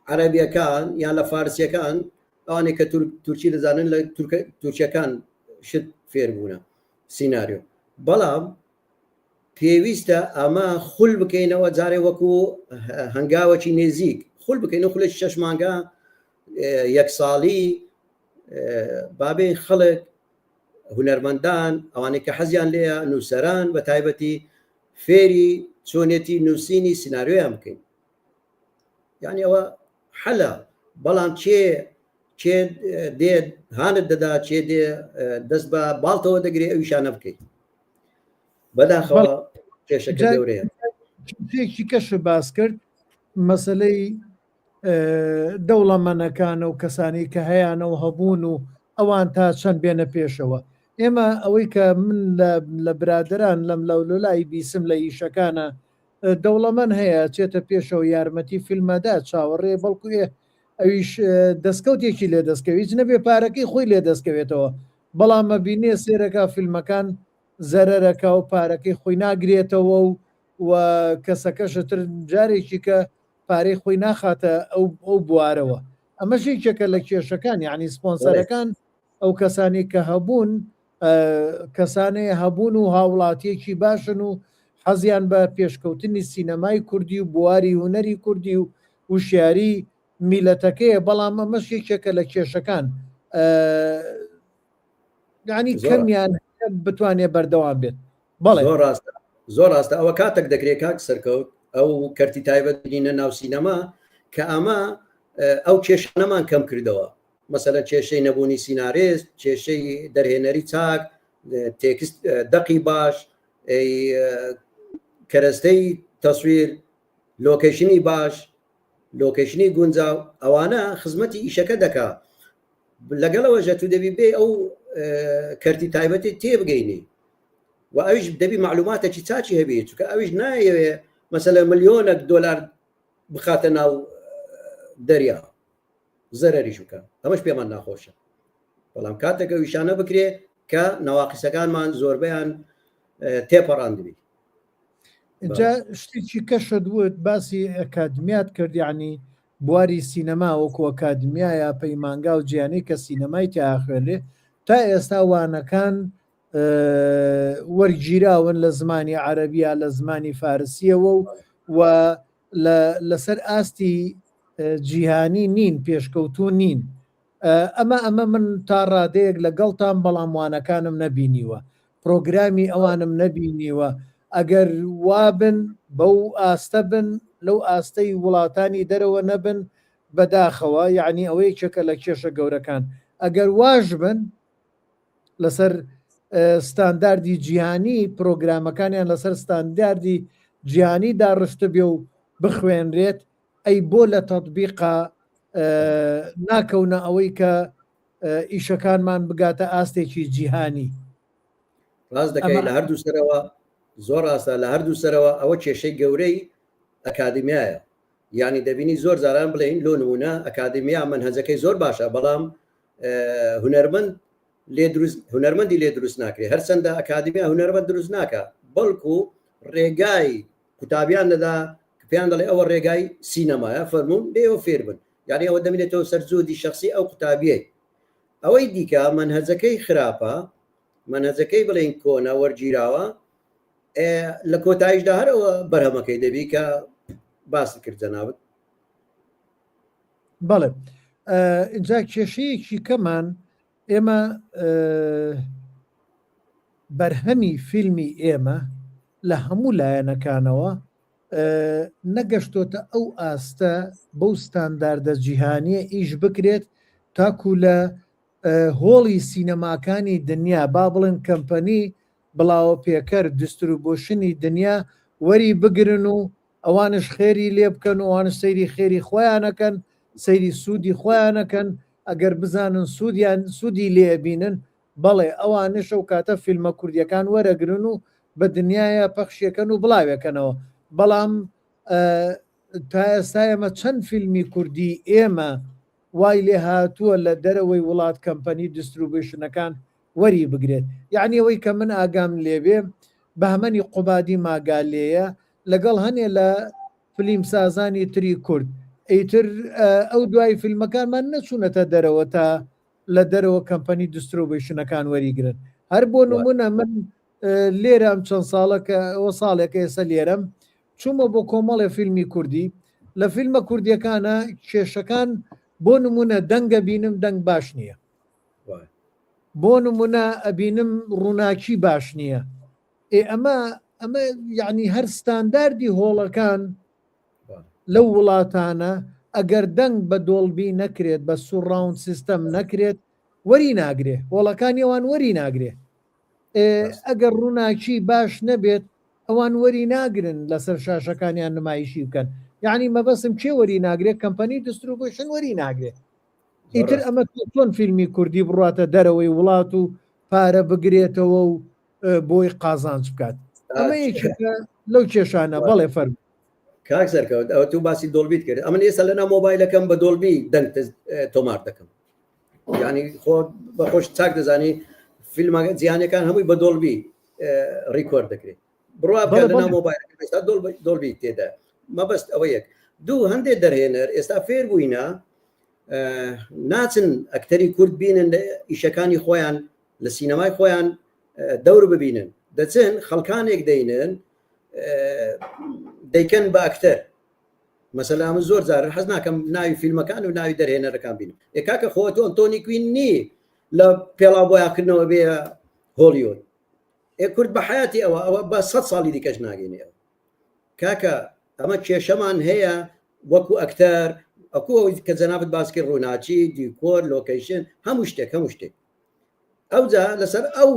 عەرەبیەکان یان لە فارسیەکان ئەوانەی کە تورکی دەزانن لە تورکیەکان شت فێر بوونە سیناریۆ. بەڵام پێویستە ئەمە خول بکەینەوە جارێ وەکو هەنگاوەکی نێزیک خول بکەینەوە، خولێکی 6 مانگە یەک ساڵی بابێن خەڵک هونەرمەندان ئەوانەی کە حەزیان لێیە نووسەران بە تایبەتی فێری چۆنێتی نووسینی سیناریۆیان بکەین. یعنی ئەوە حەلە. بەڵام چێ دێ هانت دەدا چێ دێ دەست بە باڵتەوە دەگرێ ئەویشانە بکەیت. بەداخەوە کێشەکە گەورەیە. شتێکی کەش باس کرد مەسەلەی دەوڵەمەندەکانە و کەسانی کە هەیەیانەوە هەبوون و ئەوان تا چەند بێنە پێشەوە. ئێمە ئەوەی کە من لە برادران لەم لەولای بیسم لە ئیشەکانە دەوڵەمەند هەیە چێتە پێشەوە یارمەتی فیلمەدا چاوەڕێ بەڵکو ئەویش دەستکەوتێکی لێ دەستکەویت نەبێ پارەکەی خۆی لێ دەستکەوێتەوە، بەڵام مەبینێ سێرەکە فیلمەکان زەرەرەکە و پارەکەی خۆی ناگرێتەوە و کەسەکەشتر جارێکی کە پارەی خۆی ناخاتە ئەو بوارەوە. ئەمەش یەکێکە لە کێشەکان، یعنی سپۆنسەرەکان ئەو کەسانی کە هەبوون کەسانەیە هەبوون و هاوڵاتیەکی باشن و حەزیان بە پێشکەوتنی سینەمای کوردی و بواری هوەری کوردی و وشیاری میلەتەکەیە، بەڵام ئەمەش یەکێکە لە کێشەکان یعنی کەمیان بتوانێت بەردەوام بێت. بەڵێ زۆر ڕاستە ئەوە کاتێک دەکرێت کاک سەرکەوت ئەو کەرتی تایبەت بینە ناو سینەما کە ئەمە ئەو کێشانەمان کەم کردەوە، مەسەلەن کێشەی نەبوونی سینارێست، کێشەی دەرهێنەری چاک، تێکست دەقی باش، کەرەستەی تەسویر، لۆکیشنی باش، لۆکیشنی گونجاو، ئەوانە خزمەتی ئیشەکە دەکا. لەگەڵەوەژە تو دەبی بێ ئەو کەرتی تایبەتی تێبگەینی و ئەویش دەبی معلوماتێکی چاچی هەبێت، چونکە ئەویش نایەوێ مەسەلە ملیۆنە دۆلار بخاتە ناو دەریا زەرەریش بکە، ئەمەش پێمان ناخۆشە. بەڵام کاتێکە ویشانە بکرێ کە نەواقیسەکانمان زۆربیان تێپەڕاندبی. اینجا شتێکی کەشت وت باسی ئەکادمیات کرد، یعنی بواری سینەما وەکو ئەکادمیایە پەیمانگا و جیانەی کە سینەمای تیاخوێنێ تا ئێستا وانەکان وەرگیراون لە زمانی عەرەبیە، لە زمانی فارسیەوە و لەسەر ئاستی جیهانی نین، پێشکەوتو نین. ئەمە من تا ڕادەیەک لەگەڵتان بەڵام وانەکانم نەبینیوە، پرۆگرامی ئەوانم نەبینیوە. ئەگەر وابن بەو ئاستە بن لەو ئاستەی وڵاتانی دەرەوە نەبن بەداخەوە، یعنی ئەوەی چەکە لە کێشە گەورەکان. ئەگەر واژ بن لەسەر ستانداردی جیهانی، پرۆگرامەکانیان لەسەر ستانداردی جیهانی داڕشتە بێ و بخوێنرێت، ئەی بۆ لە تەطبیقا ناکەونە ئەوەی کە ئیشەکانمان بگاتە ئاستێکی جیهانی. ڕاست دەکەی لە هەردوو سەرەوە زۆر ڕاستە، لە هەردوو سەرەوە ئەوە کێشەی گەورەی ئەکادمیایە. یعنی دەبینی زۆر زاران بڵێن لۆ نمونە ئەکادمیا منهەجەکەی زۆر باشە، بەڵام هونەرمەندی لێ دروست ناکرێت. هەرچەندە ئەکادمیا هونەرمەند دروست ناکە، بەڵکو ڕێگای قوتابیان دەدا کە پێیان دەڵێ ئەوە ڕێگای سینەمایە، فەرمونون لێەوە فێر بن، یعنی ئەوە دەمێتەوە سەرجۆدی شخصی ئەو قوتابیەی. ئەوەی دیکە منهەجەکەی خراپە، منهەجەکەی بڵێن کۆنە وەرگیراوە، لە کۆتاییشدا هەرەوە بەرهەمەکەی دەبی کە باسی کرد جەنابەت. بەڵێ اینجا کێشەیەکی کەمان ئێمە بەرهەمی فیلمی ئێمە لە هەموو لایەنەکانەوە نەگەشتۆتە ئەو ئاستە بەو ستانداردە جیهانیە ئیش بکرێت تاکو لە هۆڵی سینەماکانی دنیا، با بڵێن کەمپەنی بڵاوە پێکەر دیستریبیوشنی دنیا وەری بگرن و ئەوانش خێری لێ بکەن و ئەوانش سەیری خێری خۆیانەکەن، سەیری سوودی خۆیانەکەن. ئەگەر بزانن سوودی لێبینن، بەڵێ ئەوانش ئەو کاتە فیلمە کوردیەکان وەرەگرن و بە دنیاە پەخشیەکەن و بڵاوێکەنەوە. بەڵام تا ئێستا ئێمە چەند فیلمی کوردی ئێمە وای لێ هاتووە لە دەرەوەی وڵات کەمپەنی دیستریبیوشنەکان وەری بگرێت. یعنی ئەوەی کە من ئاگام لێبێ بەهمەنی قوبادی ماگالەیە لەگەڵ هەنێ لە فلیم سازانی تری کورد، ئەیتر ئەو دوای فیلمەکانمان نەچوونەتە دەرەوە تا لە دەرەوە کەمپەنی دیستریبیوشنەکان وەریگرن. هەر بۆ نمونە من لێرەم چەند ساڵەکە ئەوە ساڵێکە ئێستا لێرەم چوومە بۆ کۆمەڵێ فیلمی کوردی. لە فیلمە کوردیەکانە کێشەکان بۆ نمونە دەنگە بینم دەنگ باش نییە، بۆ نمونە ئەبینم ڕووناکی باش نییە. ئەمە یعنی هەر ستانداردی هۆڵەکان لەو وڵاتانە ئەگەر دەنگ بە دۆڵبی نەکرێت، بە سوڕاوند سیستەم نەکرێت، وەری ناگرێت، هۆڵەکانی ئەوان وەری ناگرێت. ئەگەر ڕووناکی باش نەبێت ئەوان وەری ناگرن لەسەر شاشەکانیان نمایشی بکەن. یعنی مەبەسم کێ وەری ناگرێت؟ کەمپەنی دیستریبیوشن وەری ناگرێت. ئیتر ئەمە چۆن فیلمی کوردی بڕاتە دەرەوەی وڵات و پارە بگرێتەوە و بۆی قازانج بکات؟ ئەمە یەکێکە لەو کێشانە. بەڵێ فەرموو کاک سەرکەوت، ئەوە تو باسی دۆڵبیت کرد. ئەمن ئێستا لەنا مۆبایلەکەم بە دۆڵبی دەنگ تۆمار دەکەم، یعنی خۆ بەخۆش چاک دەزانی فیلمە جیهانیەکان هەمووی بە دۆڵبی ڕیکۆرد دەکرێت. بڕوا لەنا مۆبایلەکەم ئێستا دۆڵبی تێدا. مەبەست ئەوە یەک. دوو هەندێک دەرهێنەر ئێستا فێر بووینە ناچن ئەکتەری کورد بینن لە ئیشەکانی خۆیان لە سینەمای خۆیان دەور ببینن دەچن خەڵکانێک دەینن دەیکەن بە ئەکتەر مەسەلا من زۆر جار حەز ناکەم ناوی فیلمەکان و ناوی دەرهێنەرەکان بینم کاکە خۆت ئەنتۆنی کوین نی لە پێڵاو بۆیاکردنەوە بێ هۆلیوود کورد بە حیاتی ئەوە بە 100 ساڵی دیکەش ناگەینەوە کاکە ئەمە کێشەمان هەیە وەکو ئەکتەر ئەکو کە جەنابەت باسکی ڕووناچی دیکۆر لۆکیشن هەموو شتێک ئەوجا لەسەر ئەو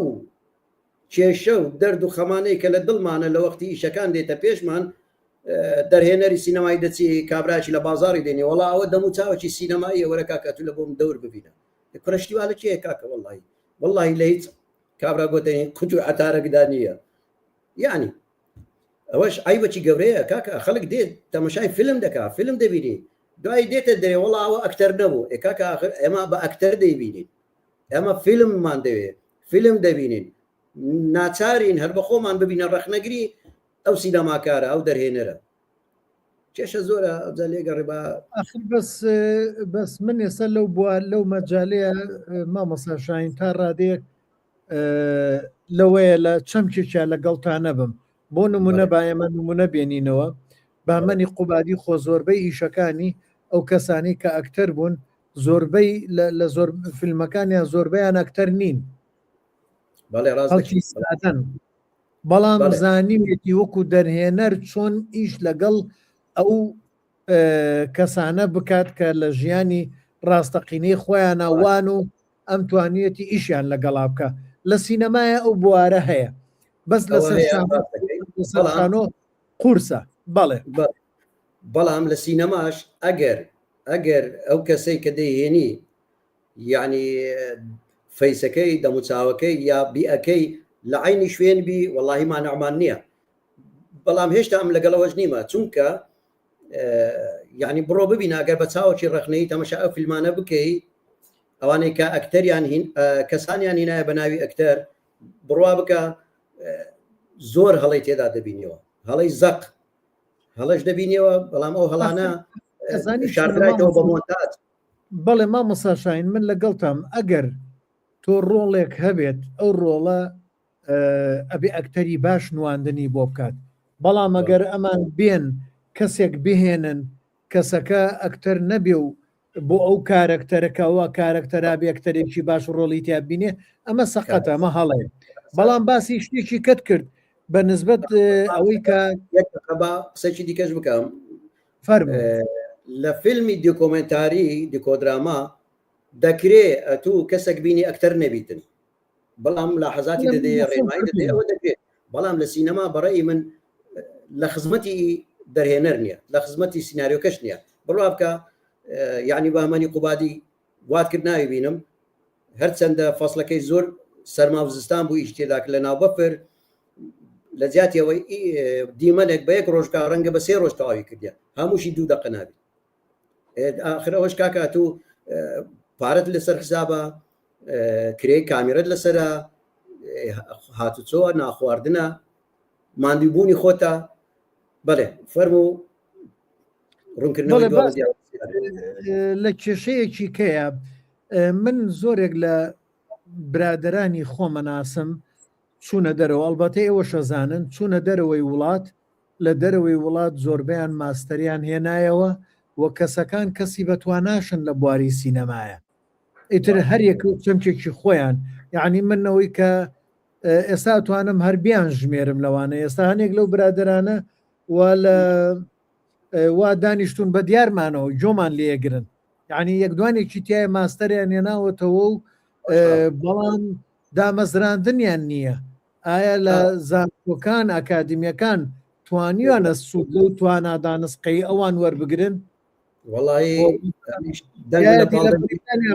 کێشە و دەرد و خەمانەی کە لە دڵمانە لە وەختی ئیشەکان دێتە پێشمان دەرهێنەری سینەمای دەچی کابراکی لە بازاری دێنێ وڵا ئەوە دەمو چاوەکی سینەمایی وەرە کاکە تو لە بۆم دەور ببینە کوڕشتیوالە کێ کاکە وەڵڵاهی لە هیچ کابرا گۆتەی کوچ و عتارەکدا نییە یعنی ئەوەش ئایبەکی گەورەیە کاکە خەڵک دێت تەماشای فیلم دەکا فیلم دەبینی دوای دێتە دەرێ وەڵا ئەوە ئەکتەر نەبوو کاکە آخر ئێمە بە ئەکتەر دەیبینین ئەمە فیلممان دەوێت فیلم دەبینین ناچارین هەر بە خۆمان ببینە ڕەخنەگری ئەو سینەماکارە ئەو دەرهێنەرە کێشە زۆرە ئەوجا لێگەڕێ بەس من ێستا لەو مەجالەیە مامەسا شاین تا ڕادەیەک لەوەیە لە چەمکێکیا لەگەڵتانە بم بۆ نمونە با ئێمە نمونە بێنینەوە بەمەنی قوبادی خۆ زۆربەی ئیشەکانی ئەو کەسانی کە ئەکتەر بوون زۆربەی لە زۆر فیلمەکانیان زۆربەیان ئەکتەر نین بەڵام زانیوێتی وەکو دەرهێنەر چۆن ئیش لەگەڵ ئەو کەسانە بکات کە لە ژیانی ڕاستەقینەی خۆیان ناوان و ئەم توانیەتی ئیشیان لەگەڵا بکە لە سینەمایە ئەو بوارە هەیە بەس لەسەرشانۆ قورسە بەڵێ بەڵام لە سینەماش ئەگەر ئەو کەسەی کە دەیهێنی یعنی فەیسەکەی دەموچاوەکەی یا بیئەکەی لە عینی شوێن بی وەڵاهی مانەعمان نییە بەڵام هێشتا ئەم لەگەڵەوەش نیمە چونکە یعنی بڕۆ ببین ئەگەر بە چاوەکی ڕەخنەی تەمەشا ئەو فیلمانە بکەی ئەوانەی کە ئەکتەریان کەسانیان هینایە بە ناوی ئەکتەر بڕوا بکە زۆر هەڵی تێدا دەبینیەوە هەڵی زەق هەڵەش دەبینیەوە بەڵام ئەو هەڵانە شاردرایەوە بە مۆنتاژ بەڵێ مامەسا شاین من لەگەڵتام ئەگەر تۆ ڕۆڵێک هەبێت ئەو ڕۆڵە ئەبێ ئەکتەری باش نواندنی بۆ بکات بەڵام ئەگەر ئەمان بێن کەسێک بهێنن کەسەکە ئەکتەر نەبێ و بۆ ئەو کارکتەرەکەەوە کارکتەرا بێکتەرێکی باش ڕۆڵی تیابینێ ئەمە سەقەتە ئەمە هەڵێ بەڵام باسی شتێکی کەت کرد بە نسبەت ئەوەی کە قسەی دیکەش بکەم لە فیلمی دیکۆمنتاری دیکۆدراما دەکرێ تو کەسێک بینی ئەکتەر نەبیتن بەڵام لە حەزاتی دەدێ ڕێمایی دەدێ ئەوە دەکرێت بەڵام لە سینەما بەڕێی من لە خزمەتی دەرهێنەر نییە لە خزمەتی سیناریۆکەش نییە بڕوا بکە یعنی بەمەنی قوبادی واتکرد ناوی بینم هەرچەندە فەسڵەکەی زۆر سەرما و زستان بوو ئیش تێدا لە ناو بەفر لە جیاتیەوەی دیمەنێک بە یەک ڕۆژکە ڕەنگە بە 3 ڕۆژ تەواوی کردە هەمووشی 2 دقە نابێت ئاخرەوەش کاکە تو پارەت لەسەر حسابە کرێ کامیرەت لەسرە هاتوچۆ ناخواردنە ماندووبوونی خۆتە بەڵێ فەرمو ڕوونکردنەوەی لە کێشەیەکی کەیە من زۆرێک لە برادرانی خۆمەناسم چوونە دەرەوە ئەڵبەتە ئێوە شەزانن چوونە دەرەوەی وڵات لە دەرەوەی وڵات زۆربیان ماستەریان هێنایەوە و کەسەکان کەسی بەتواناشن لە بواری سینەمایە ئیتر هەرێک چەمکێکی خۆیان یعنی منەوەی کە ئێستا توانم هەربیان ژمێرم لەوانە ئێستا هەنێک لەو برادرانە وا دانیشتون بە دیارمانەوە جۆمان لێگرن یعنی یەکدوانێکی تایە ماستەریان هێناوەتەوە و بەڵام دامەزراندنیان نییە ئایا لە زانکۆکان ئاکادمیەکان توانیوانە سوود لەو توانادانسقەی ئەوان وەربگرن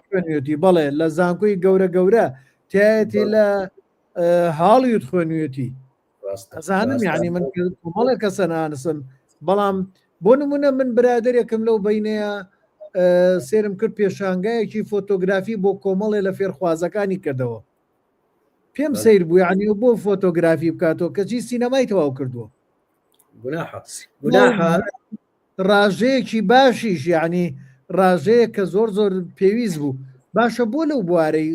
خوێنوێتی بەڵێ لە زانکۆی گەورە تایەتی لە هاڵیوت خوێنوێتی ئەزانم یعنی من مەڵێ کەسە نانسم بەڵام بۆ نمونە من برادێکم لەو بینەیە سێرم کرد پێشانگایەکی فۆتۆگرافی بۆ کۆمەڵێ لە فێرخوازەکانی کردەوە پێم سیر بوو یعنی بۆ فۆتۆگرافی بکاتەوە کەچی سینەمای تەواو کردووە ڕاژەیەکی باشیش یعنی ڕاژەیە کە زۆر پێویست بوو باشە بۆ لەو بوارەی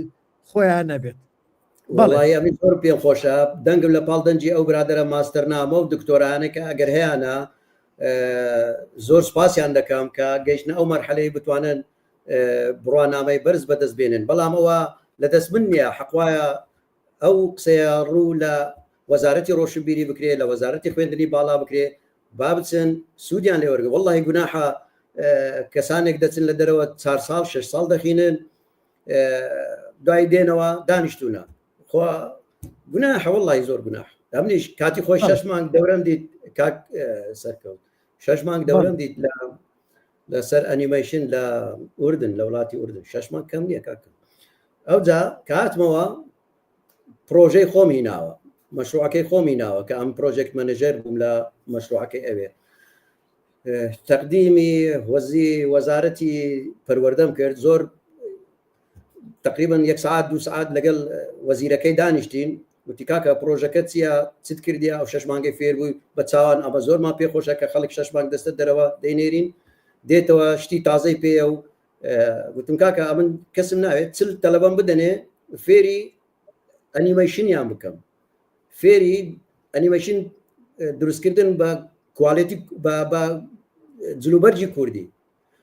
خۆیان نەبێت وڵی ئەمی زۆر پێم خۆشە دەنگم لە پاڵدەنجی ئەو برادرە ماستەرنامە و دکتۆرانێکە ئەگەر هەیەە زۆر سپاسیان دەکەم کە گەیشتە ئەو مەرحەلەی بتوانن بڕوانامەی بەرز بەدەست بێنن بەڵام ئەوە لە دەست من نییە حەقوایە ئەو قسەیە ڕوو لە وەزارەتی ڕۆشنبیری بکرێ لە وەزارەتی خوێندنی باڵا بکرێ با بچن سوودیان لێ وەرگە وەڵڵاهی گوناحە کەسانێک دەچن لە دەرەوە 4 ساڵ 6 ساڵ دەخینن دوای دێنەوە دانیشتونە خۆ گوناحە وەڵڵاهی زۆر گوناح ئەمنیش کاتی خۆی 6 مانگ دەورەم دیت کاک سەرکەوت 6 مانگ دەورەم دیت لەسەر ئەنیمەیشن لە ئوردن لە وڵاتی ئوردن 6 مانگ کەم نییە کاکە ئەوجا کاتمەوە پرۆژەی خۆم هیناوە مەشروعەکەی خۆم هیناوە کە ئەم پرۆژێکت مەنەژەر بووم لە مەشروعەکەی ئەوێ تەقدیمی وەزارەتی پەروەردەم کرد زۆر تقریبا 1 ساعت 2 ساعت لەگەڵ وەزیرەکەی دانیشتین وتی کاکە پرۆژەکەت چیت کردیا ئەو 6 مانگی فێر بووی بە چاوان ئەمە زۆرمان پێخۆشە کە خەڵک 6 مانگ دەستە دەرەوە دەینێرین دێتەوە شتی تازەی پێە و گوتم کاکە ئەمن کەسم ناوێت چل تەلەبەم بدەنێ فێری ئەنیمەیشنیان بکەم فێری ئەنیمەیشن دروستکردن بە کوالیتی بە جلوبەرجی کوردی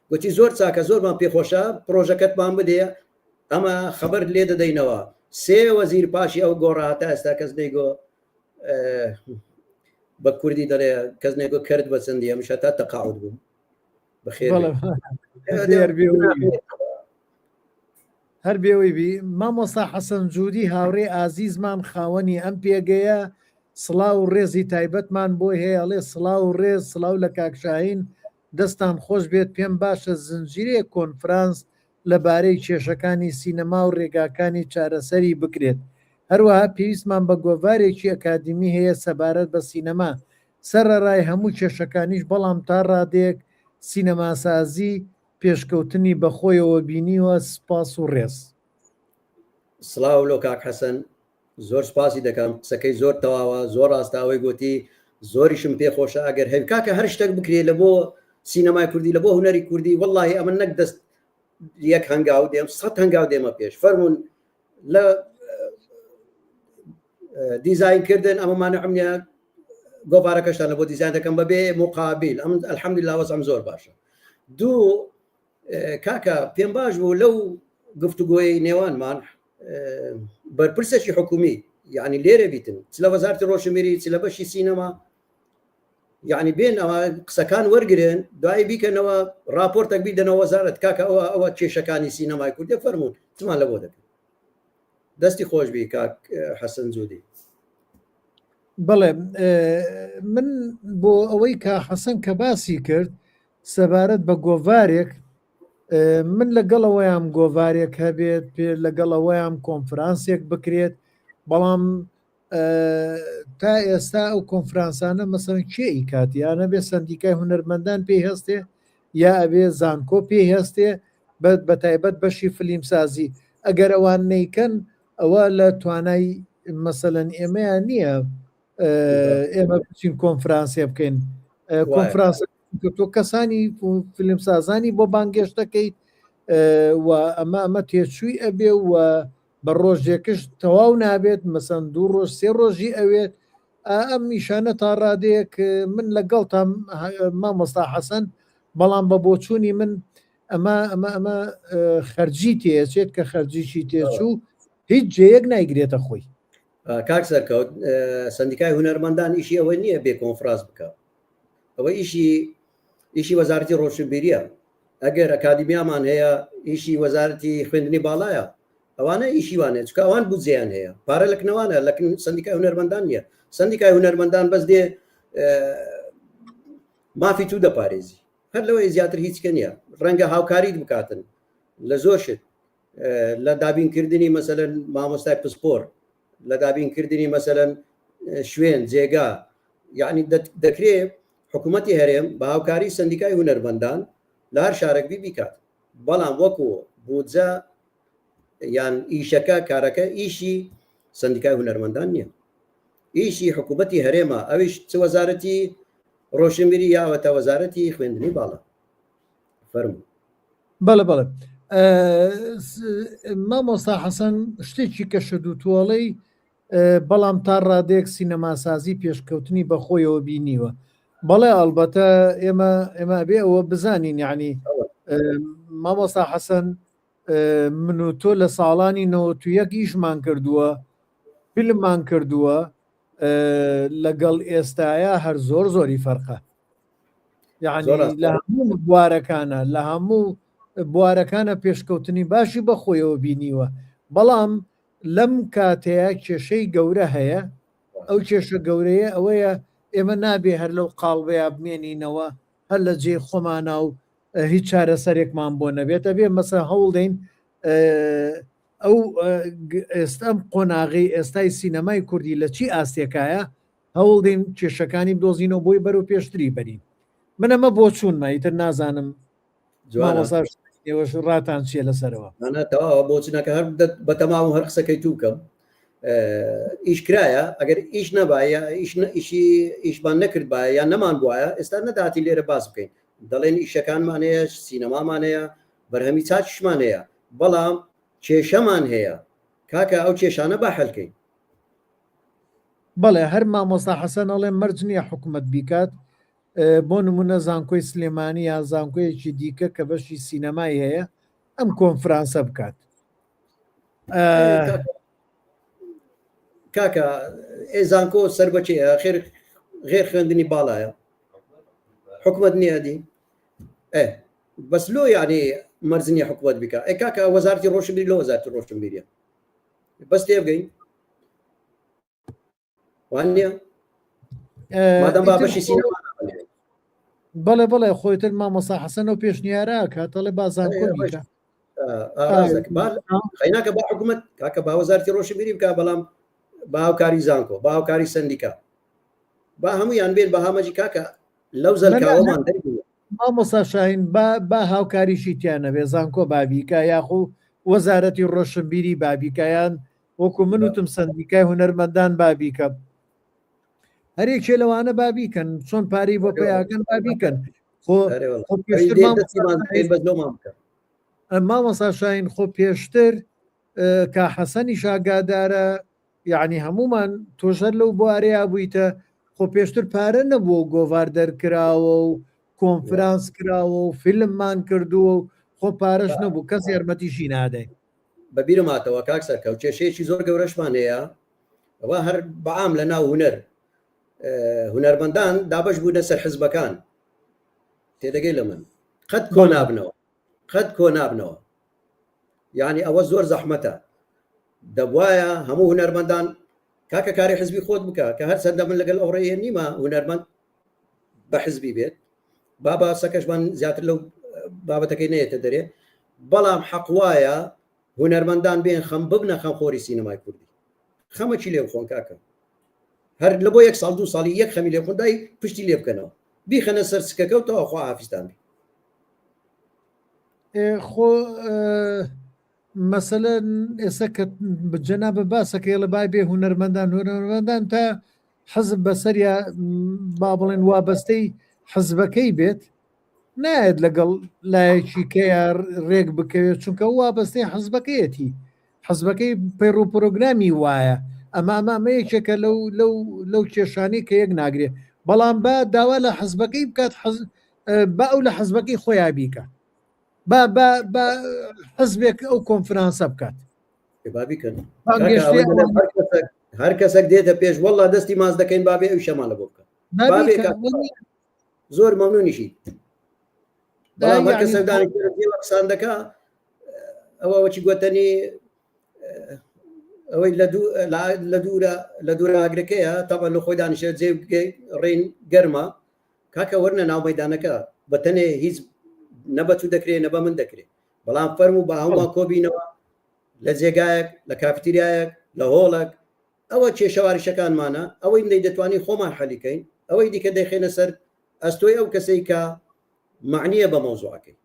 گوتی زۆر چاکە زۆرمان پێخۆشە پرۆژەکەتمان بدێ ئەمە خەبەر لێ دەدەینەوە 3 وەزیر پاشی ئەو گۆڕاهاتە ئێستا کەس نەیگۆ بە کوردی دەڵێ کەس نێگۆ کرد بە چەندی ئەمشە تا تەقاعود بووم بەخێر هەر بێەوەی بی مامۆستا حەسەن جوودی هاوڕێ ئازیزمان خاوەنی ئەم پێگەیە سڵاو و ڕێزی تایبەتمان بۆ هەیەڵێ سڵاو و ڕێز سڵاو لە کاکشاهین دەستان خۆش بێت پێم باشە زنجیرێ کۆنفرانس لەبارەی کێشەکانی سینەما و ڕێگاکانی چارەسەری بکرێت هەروەها پێویستمان بە گۆڤارێکی ئەکادمی هەیە سەبارەت بە سینەما سەرڕای هەموو کێشەکانیش بەڵام تا ڕادێک سینەماسازی پێشکەوتنی بەخۆیەوە بینیوە سپاس و ڕێز سڵاو لۆ کاک حەسەن زۆر سپاسی دەکەم قسەکەی زۆر تەواوە زۆر ڕاستاوەی گوتی زۆریشم پێخۆشە ئەگەر هەر کاکە هەر شتێک بکرێت لە بۆ سینەمای کوردی لە بۆ هوەری کوردی وەڵڵاهی ئەمە نەک دەست یەک هەنگاو دێم 100 هەنگاو دێمە پێش فەرمونون لە دیزاینکردن ئەمەمانە ئەمنیە گۆڤارەکەشتان لە بۆ دیزاین دەکەم بەبێ مقابل ئەم الحەمدولیلا وەزعم زۆر باشە دوو کاکە پێم باش بوو لەو گفتوگۆی نێوانمان بەرپرسێکی حکومی یعنی لێرە بیتن چ لە وەزارەتی ڕۆشنبیری چ لە بەشی سینەما یعنی بێن ئەوە قسەکان وەرگرن دوایی بیکەنەوە راپۆرتێک بیدەنەوە وەزارەت کاکە ئەوە کێشەکانی سینەمای کوردی فەرمونون چمان لە بۆ دەکەن دەستی خۆش بی کاک حەسەن جوودی بەڵێ من بۆ ئەوەی کا حەسەن کە باسی کرد سەبارەت بە گۆڤارێک من لەگەڵەوەیان گۆڤارێک هەبێت پێ لەگەڵەوەیان کۆنفرانسێک بکرێت بەڵام تا ئێستا ئەو کۆنفرانسانە مەسەن کێی کاتیانە بێ سندیکای هونەرمەندان پێی هەستێ یا ئەبێ زانکۆ پێی هەستێ بە تایبەت بەشی فلیمسازی ئەگەر ئەوان نەیکەن ئەوە لە توانای مەسەلەن ئێمەیان نییە ئێمە بچین کۆنفرانسێ بکەین کۆنفرانس تۆ کەسانی فیلمسازانی بۆ بانگێش دەکەیت و ئەمە تێچووی ئەبێ و بە ڕۆژێکش تەواو نابێت مەسەن 2 ڕۆژ 3 ڕۆژی ئەوێت ئەم میشانە تا ڕادەیەک من لەگەڵ تا مامۆستا حەسەن بەڵام بە بۆچوونی من ئەمە خەرجی تێچێت کە خەرجیشی تێچوو هیچ جەیەک نایگرێتە خۆی کاک سەرکەوت سندیکای هونەرمەندان ئیشی ئەوە نییە بێ کۆنفرانس بکە ئەوە ئیشی وەزارەتی ڕۆشنبیریە ئەگەر ئەکادمیامان هەیە ئیشی وەزارەتی خوێندنی باڵایە ئەوانە ئیشیوانێت چکە ئەوان بودجێیان هەیە پارە لەکنەوانە لە سندیکای هونەرمەندان نییە سندیکای هونەرمەندان بەس دێ مافی تو دەپارێزی هەر لەوەی زیاتر هیچکە نییە ڕەنگە هاوکاریت بکاتن لە زۆرشت لە دابینکردنی مەسەلەن مامۆستای پسپۆر لە دابینکردنی مەسەلەن شوێن جێگا یعنی دەکرێت حکوومەتی هەرێم بە هاوکاری سندیکای هونەرمەندان لە هەر شارێک بیکات بەڵام وەکو بودجە یان ئیشەکە کارەکە ئیشی سندیکای هونەرمەندان نییە ئیشی حکوومەتی هەرێمە ئەویش چ وەزارەتی ڕۆشنبیری یاوەتە وەزارەتی خوێندنی باڵا فەرموو بەڵێ مامۆستا حەسەن شتێکی کە شەدوتوڵەی بەڵام تا ڕادێک سینەماسازی پێشکەوتنی بەخۆیەوە بینیوە بەڵێ ئەلبەتە ئێمە بێ ئەوە بزانین یعنی مامۆستا حەسەن من و تۆ لە ساڵانی 91 ئیشمان کردووە فیلممان کردووە لەگەڵ ئێستاە هەر زۆری فەرقە یعنی لە هەموو بوارەکانە لە هەموو بوارەکانە پێشکەوتنی باشی بەخۆیەوە بینیوە بەڵام لەم کاتەیە کێشەی گەورە هەیە ئەو کێشە گەورەیە ئەوەیە ئێمە نابێ هەر لەو قاڵبەیە بمێنینەوە هەر لە جێ خۆمانە و هیچ چارەسەرێکمان بۆ نەبێتە بێ مەسە هەوڵ دەین ئەو ئێستام قۆناغی ئێستای سینەمای کوردی لە چی ئاستێکایە هەوڵ دەین کێشەکانی بدۆزینەوە بۆی بەرەو پێشتری بەرین من ئەمە بۆ چوونمە ئیتر نازانم ڕاتان چیە لەسەرەوە بۆچنەکە هەر بە تەماو هەر قسەکەی تو بکەم ئیشکرایە ئەگەر ئیش نەبایە ئیشمان نەکرد باە یان نەمان بواە ئێستا نەداتی لێرە باس بکەین دەڵێن ئیشەکانمانەیە سینەمامانەیە بەرهەمی چاچشمانەیە بەڵام کێشەمان هەیە کاکە ئەو کێشانە با حەلکەین بەڵێ هەر مامۆستا حەسەن ئەڵێ مەرج نییە حکوومەت بیکات بۆ نمونە زانکۆی سلێمانی یا زانکۆیەکی دیکە کە بەشی سینەمای هەیە ئەم کۆنفرانسە بکات کاکە ئێزانکۆ سەر بەچێ غێر خوێندنی باڵایە حکوومەت نییە دی بەس لۆ یعنی مەرزنی حکوومەت بکە کاکە وەزارەتی ڕۆشنبیری لە وەزارەتی ڕۆشنبیریە بەس تێ بگەین وان نییە مادەم بابەشی سینەما بەڵێ خۆیتر مامۆستا حەسەن و پێشنیارە کاتەڵێ بازانکۆ بیکە خەیناکە با حکوومەت کاکە با وەزارەتی ڕۆشنبیری بکە بەڵام با هاوکاری زانکۆ با هاوکاری سندیکا با هەمویان بێن بە هامەجی کاکە لەو زەرکاوەمان دەربووە مامۆستا شاهین با هاوکاریشی تیانەبێ زانکۆ بابیکە یاخو وەزارەتی ڕۆشنبیری بابیکایان وەکو من وتم سندیکای هونەرمەندان بابیکە هەرێکێ لەوانە بابیکەن چۆن پارەی بۆ پیاکەن بابیکەن مامۆستا شاهین خۆ پێشتر کا حەسەنی شاگادارە یعنی هەمومان تۆژەر لەو بوارەیە بوویتە خۆ پێشتر پارە نەبووە گۆڤار دەرکراوە و کۆنفرانس کراوە و فیلممان کردووە و خۆ پارەش نەبوو کەس یارمەتیشی نادەین بەبیرماتەوە کاکسەرکە و کێشەیەکی زۆر گەورەشمان هەیە ئەوە هەر بەعام لە ناو هونەر هونەرمەندان دابش بوونە سەر حزبەکان تێدەگەی لە من قەت کۆ نابنەوە یعنی ئەوە زۆر زەحمەتە دەبواە هەموو هونەرمەندان کاکە کاری حزبی خۆت بکە کە هەر سەردە من لەگەڵ ئەوڕێیە نیمە هونەرمەند بە حزبی بێت بابا سەکەشمان زیاتر لەو بابەتەکەی نێتە دەرێ بەڵام حەقوایە هونەرمەندان بێن خەم ببنە خەمخۆری سینەمای کوردی خەمەکی لێ بخۆن کاکە هەر لە بۆ 1 ساڵ 2 ساڵی یەک خەمی لێ خۆندای پشتی لێ بکەنەوە بیخەنە سەر سکەکە و تەوا خوا حافیزتان بی خۆ مەسەلە ئێستا کە جەنابە باسەکەی لە بای بێ هونەرمەندان تا حەزب بەسەریا با بڵێن وابەستەی حزبەکەی بێت نایەت لەگەڵ لایەکی کەیە ڕێک بکەوێت چونکە وابەستەی حزبەکەیەتی حزبەکەی پەیڕ و پرۆگرامی وایە ئەمە یەکێکە لەو کێشانی کە یەک ناگرێت بەڵام بە داوا لە حزبەکەی بکات با ئەو لە حزبەکەی خۆیان بیکە با حزبێک ئەو کۆنفرانسە بکات بابیکەن هەر کەسێک دێتە پێش وەڵا دەستی ماز دەکەین بابێ ئەو شەمانە بۆ بکە زۆر مەمنونیشی بەڵام هەر کەسەکدانی قسان دەکا ئەوە وەچی گوتنی ئەوەی لە دوورە ئاگرەکەیە تاڵ لە خۆی دانیشە جێ ڕێین گەرمە کاکە وەرنە ناو مەدانەکە بەتەنێ هیچ نەبەتو دەکرێت نەبە من دەکرێت بەڵام فەرمو بە هەمووان کۆبینەوە لە جێگایەک لە کافتریایەک لە هۆڵک ئەوە کێشەواریشەکانمانە ئەوەی دەی دەتوانین خۆمان حەلیکەین ئەوەی دیکە دەیخێنە سەر ئەستۆی ئەو کەسەی کە معنیە بە مەوزوعەکەی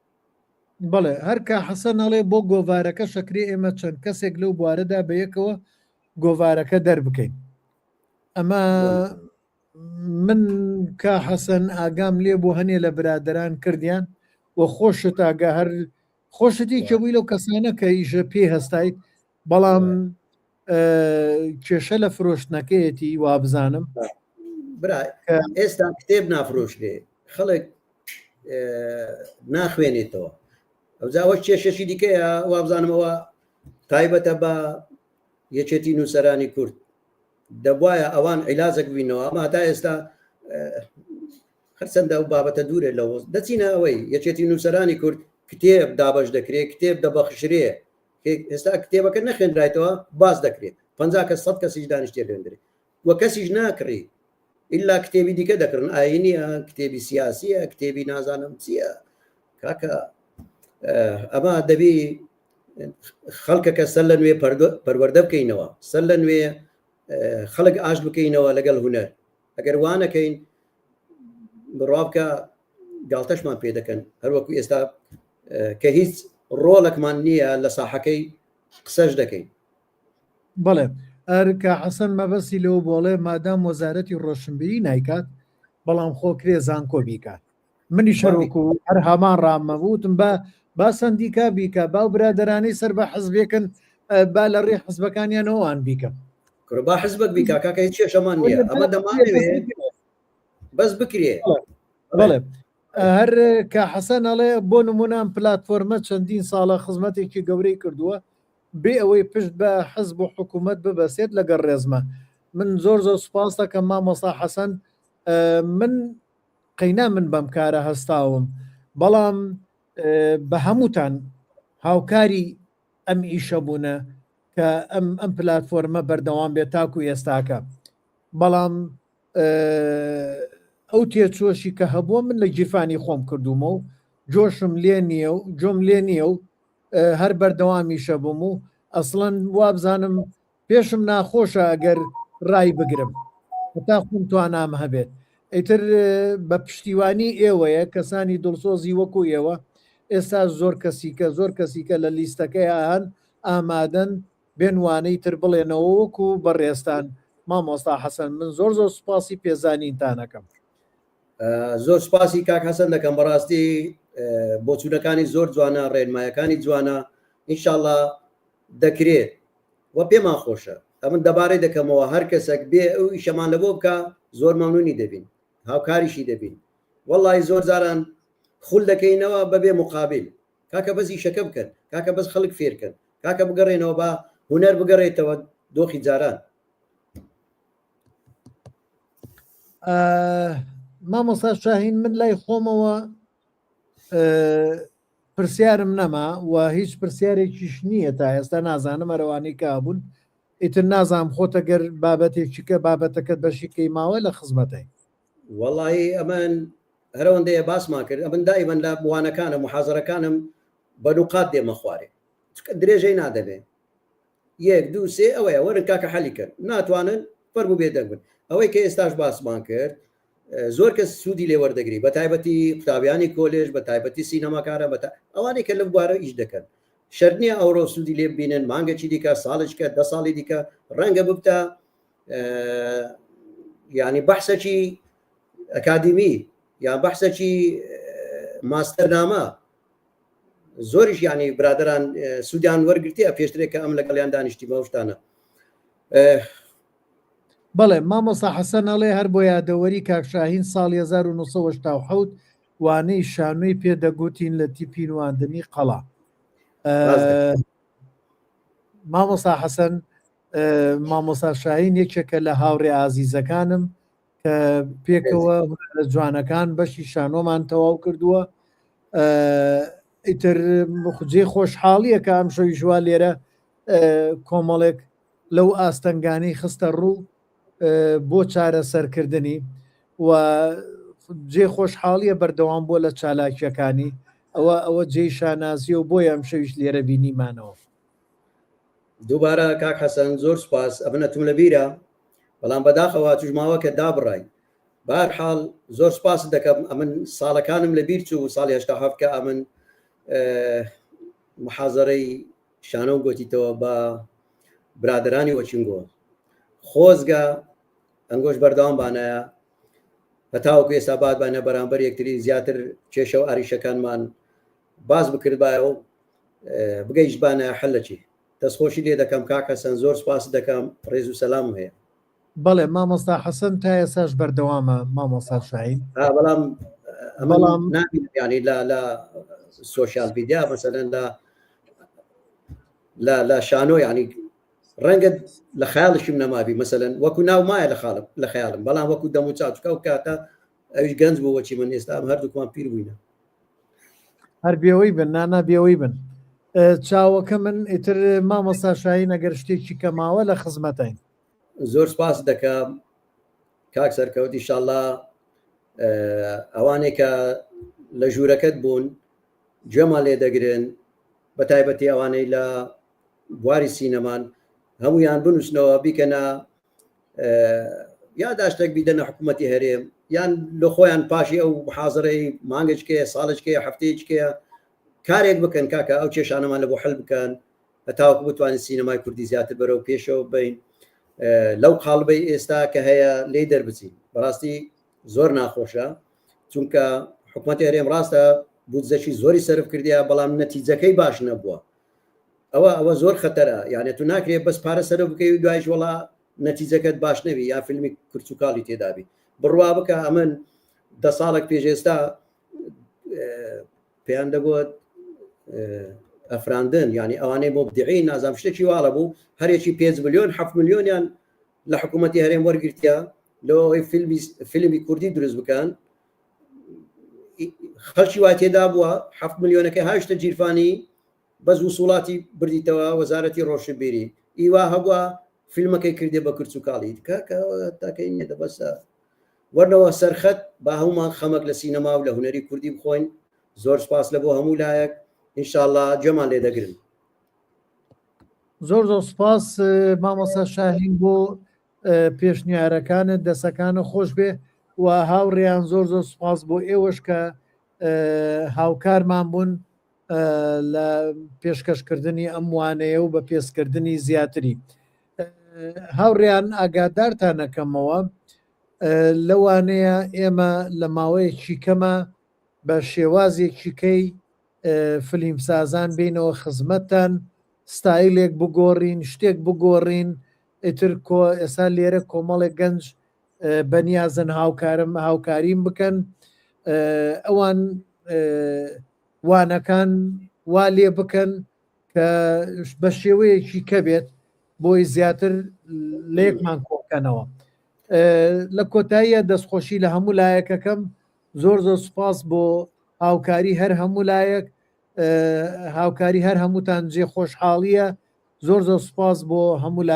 بەڵێ هەرکە حەسەن هەڵێ بۆ گۆڤارەکە شەکری ئێمە چەند کەسێک لەو بوارەدا بەیەکەوە گۆڤارەکە دەربکەین ئەمە من کا حەسەن ئاگام لێ بۆ هەنێ لە برادران کردیان و خۆشت ئاگا هەر خۆشتی کەبووی لەو کەسانە کە ئیژە پێ هەستایت بەڵام کێشە لە فرۆشتنەکەیەتی وا بزانم برا ئێستا کتێب نافرۆشرێ خەڵک ناخوێنێتەوە ئەوجاوە کێشەشی دیکەیە وا بزانمەوە تایبەتە بە یەکێتی نووسەرانی کورد دەبواە ئەوان عیلازێک ببینەوە ئەمە تا ئێستا هەرچەندە ئەو بابەتە دوورێ لەوە دەچینە ئەوەی یەکێتی نووسەرانی کورد کتێب دابش دەکرێت کتێب دەبەخشرێ ئێستا کتێبەکە نەخێنرایتەوە باز دەکرێت 50 کەس 100 کەسیش دانیشتێ لێندرێت وە کەسیش ناکڕی ئللا کتێبی دیکە دەکردن ئاینیە کتێبی سیاسیە کتێبی نازانم چییە کاکە ئەمە دەبی خەڵکەکە سەر لە نوێ پەروەردە بکەینەوە سەر لە نوێ خەڵک ئاش بکەینەوە لەگەڵ هونەر ئەگەر وانەکەین بڕابکە گاڵتەشمان پێ دەکەن هەروەکو ئێستا کە هیچ ڕۆڵێکمان نییە لە ساحەکەی قسەش دەکەین بەڵێ ئەرکە حەسەن مەبەستی لەوە بۆڵێ مادام وەزارەتی ڕۆشنبیری نایکات بەڵام خۆکرێ زانکۆ بیکات منی شەرۆکو هەر هەمان ڕامەبووتم با سندیکا بیکە باو برادرانەی سەر بە حزبێکن با لە ڕێ حزبەکانیانەوەوان بیکەم با حزبك بك كاكا هيك شمان نيا اما دماني بس بكري بەڵێ هەر کە حەسەن ئەڵێ بۆ نمونان پلاتفۆرمە چەندین ساڵە خزمەتێکی گەورەی کردووە بێ ئەوەی پشت بە حزب و حکوومەت ببەسێت لەگەڵ ڕێزمە من زۆر سوپاس دەکەم مامۆستا حەسەن من قەینا من بەم کارە هەستاوم بەڵام بە هەمووتان هاوکاری ئەم ئیشە بوونە کە ئەم پلاتفۆرمە بەردەوام بێت تاکو ئێستاکە بەڵام ئەو تێچۆشی کە هەبووە من لە گیرفانی خۆم کردومە و جۆشم لێ نییە و جۆم لێ نییە و هەر بەردەوامیشە بووم و ئەسڵەن وابزانم پێشم ناخۆشە ئەگەر ڕای بگرم تا خۆم توانام هەبێت ئەیتر بە پشتیوانی ئێوەیە کەسانی دڵسۆزی وەکو ئێوە ئێستا زۆر کەسیکە لە لیستەکەی هەن ئامادەن بێنوانەی تر بڵێنەوە وەکو بەڕێستان مامۆستا حەسەن من زۆر سوپاسی پێزانینتانەکەم زۆر سپاسی کاک حەسەن دەکەم بەڕاستی بۆچوونەکانی زۆر جوانە ڕێنمایەکانی جوانە ئینشاءڵڵا دەکرێت وە پێمان خۆشە ئەمن دەبارەی دەکەمەوە هەر کەسێک بێ ئەو ئیشەمان لە بۆ بکە زۆر مەمنونی دەبین هاوکاریشی دەبین وەڵی زۆر جاران خول دەکەینەوە بەبێ مقابل کاکە بەس ئیشەکە بکەن کاکە بەس خەڵک فێرکەن کاکە بگەڕێنەوە بە هونەر بگەڕێتەوە دۆخی جاران مامۆستا شاهین من لای خۆمەوە پرسیارم نەما و هیچ پرسیارێکیش نییە تا ئێستا نازانم ئەرەوانی کابوون ئیتر نازانم خۆتە گەر بابەتێکیکە بابەتەکەت بەشیکەی ماوە لە خزمەتەی وەڵی ئەمن هەرەوەندەیە باسمان کرد ئەمن دائیمەن لە بوانەکانە محازەرەکانم بە نوقات دێمە خوارێ درێژەی نادەبێ 1 2 3 ئەوەیە وەرن کاکە حەلی کرد ناتوانن فەرمو بێدەنگن ئەوەی کە ئێستاش باسمان کرد زۆر کەس سوودی لێ وەردەگری بە تایبەتی قوتابیانی کۆلێژ بە تایبەتی سینەماکارە بە ئەوانەی کە لەم بوارە ئیش دەکەن شەرنیە ئەوڕۆ سوودی لێ ببینن مانگەی دیکە ساڵشکە 10 ساڵی دیکە ڕەنگە ببتە ینی بەحسەکی ئەکادمی یان بەحسەکی ماستەرنامە زۆریش ینی برادران سوودیان وەرگرتیە پێشترێک کە ئەم لەگەڵیان دانیشتی بەشتانە بەڵێ مامۆستا حەسەن ئەڵێ هەر بۆ یادەوەری کاکشاهین ساڵی 1970 وانەی شانووی پێدەگوتین لە تیپینواندنی قەڵا مامۆستا حەسەن مامۆستا شاهین یەکێکە لە هاوڕێ ئازیزەکانم کە پێکەوە لە جوانەکان بەشی شانۆمان تەواو کردووە ئیتر جێ خۆشحاڵیە کە ئەم شەوی ژوا لێرە کۆمەڵێک لەو ئاستەنگانەی خستە ڕوو بۆ چارە سەرکردنی و جێ خۆشحاڵیە بەردەوام بۆ لە چالاکیەکانی ئەوە جێی شانازیە و بۆی ئەم شەویش لێرە بینیمانەوە دووبارە کاک حەسەن زۆر سپاس ئەبنەتم لە بیرە بەڵام بەداخەوە توژماوە کە دابڕای بارحاڵ زۆر سپاس دەکەم ئەمن ساڵەکانم لە بیر چوو ساڵی 87 کە ئەمن محازەرەی شانە و گوتیتەوە بە برادرانی وەچنگۆ خۆزگە ئەنگۆش بەردەوام بانایە هەتاوەکو ئێستا بات بانە بەرامبەر یەکتری زیاتر کێشە و ئاریشەکانمان باز بکردبایە و بگەیشتبانە حەلەکی دەستخۆشی لێ دەکەم کاک حەسەن زۆر سپاس دەکەم ڕێز و سەلام هەیە بەڵێ مامۆستا حەسەن تا ئێساش بەردەوامە مامۆستا شاهین بەڵام ینی لە سۆشیال میدیا مەسەلەن لە شانۆ ینی ڕەنگە لە خیاڵشم نەمابی مەسەلەن وەکو ناو مایە لە خیاڵم بەڵام وەکو دەمو چاچکە و کاتە ئەوش گەنج بوو وەچی من ئێستا هەردووکمان پیر بووینە هەر بێەوەی بن نانا بێەوەی بن چاوەکە من ئیتر مامۆستا شاهین ئەگەر شتێکی کەماوە لە خزمەتین زۆر سپاس دەکەم کاک سەرکەوت ئینشاءڵڵا ئەوانێک کە لە ژوورەکەت بوون گوێمان لێ دەگرن بە تایبەتی ئەوانەی لە بواری سینەمان هەمویان بنووسنەوە بیکەنە یا داشتێک بیدەنە حکوومەتی هەرێم یان لە خۆیان پاشی ئەو حاضرەی مانگەچکەیە ساڵچکەیە هەفتەیەکەیە کارێک بکەن کاکە ئەو کێشانەمان لە بۆ حل بکەن هەتاوەکو بتوانین سینەمای کوردی زیاتر بەرەو پێشەوە بین لەو قاڵبەی ئێستا کە هەیە لێ دەربچین بەڕاستی زۆر ناخۆشە چونکە حکوومەتی هەرێم ڕاستە بودجەی زۆری سەرف کردیا بەڵام نەتیجەکەی باش نەبووە ئەوە زۆر خەتەرە یانێت تو ناکرێت بەس پارە سەرف بکەی و دوایش وڵا نەتیجەکەت باش نەبی یا فیلمی کورچووکاڵی تێدابی بڕوا بکە ئەمن 10 ساڵێک پێش ئێستا پێیان دەگوت ئەفراندن ینی ئەوانەی بۆ بدعی نازام شتێکی واڵە بوو هەرێکی 5 ملیۆن 7 ملیۆنیان لە حکوومەتی هەرێم وەرگرتیا لەوەی فیلمی کوردی دروست بکەن خەڵکی وا تێدا بووە 7 ملیۆنەکە هاشتە جیرفانی بەس وسوڵاتی بردیتەوە وەزارەتی ڕۆشنبیری ئیوا هەبووە فیلمەکەی کردێ بە کورچووکاڵی تاکەی نێ دەبەسە وەرنەوە سەرخەت با هەمومان خەمەک لە سینەما و لە هونەری کوردی بخۆین زۆر سپاس لە بۆ هەموو لایەک ئینشاءڵڵا گوێمان لێ دەگرن زۆر سپاس مامۆستا شاهین بۆ پێشنیارەکانت دەسەکانە خۆش بێ و هاوڕێیان زۆر سپاس بۆ ئێوەش کە هاوکارمان بوون لە پێشکەشکردنی ئەم وانەیە و بە پێشکردنی زیاتری هاوڕێیان ئاگادارتان نەکەمەوە لەوانەیە ئێمە لە ماوەیەکی کەمە بە شێوازێکی کەی فلیمسازان بینەوە خزمەتتان ستایلێک بگۆڕین شتێک بگۆڕین ئیتر ئێستا لێرە کۆمەڵێک گەنج بەنیازن هاوکاریم بکەن ئەوان وانەکان وا لێ بکەن کە بە شێوەیەکی کە بێت بۆی زیاتر لەیەکمان کۆکەنەوە لە کۆتاییە دەستخۆشی لە هەموو لایەکەکەم زۆر سوپاس بۆ هاوکاری هەر هەموو لایەک هاوکاری هەر هەمووتان جێ خۆشحاڵیە زۆر سوپاس بۆ هەموو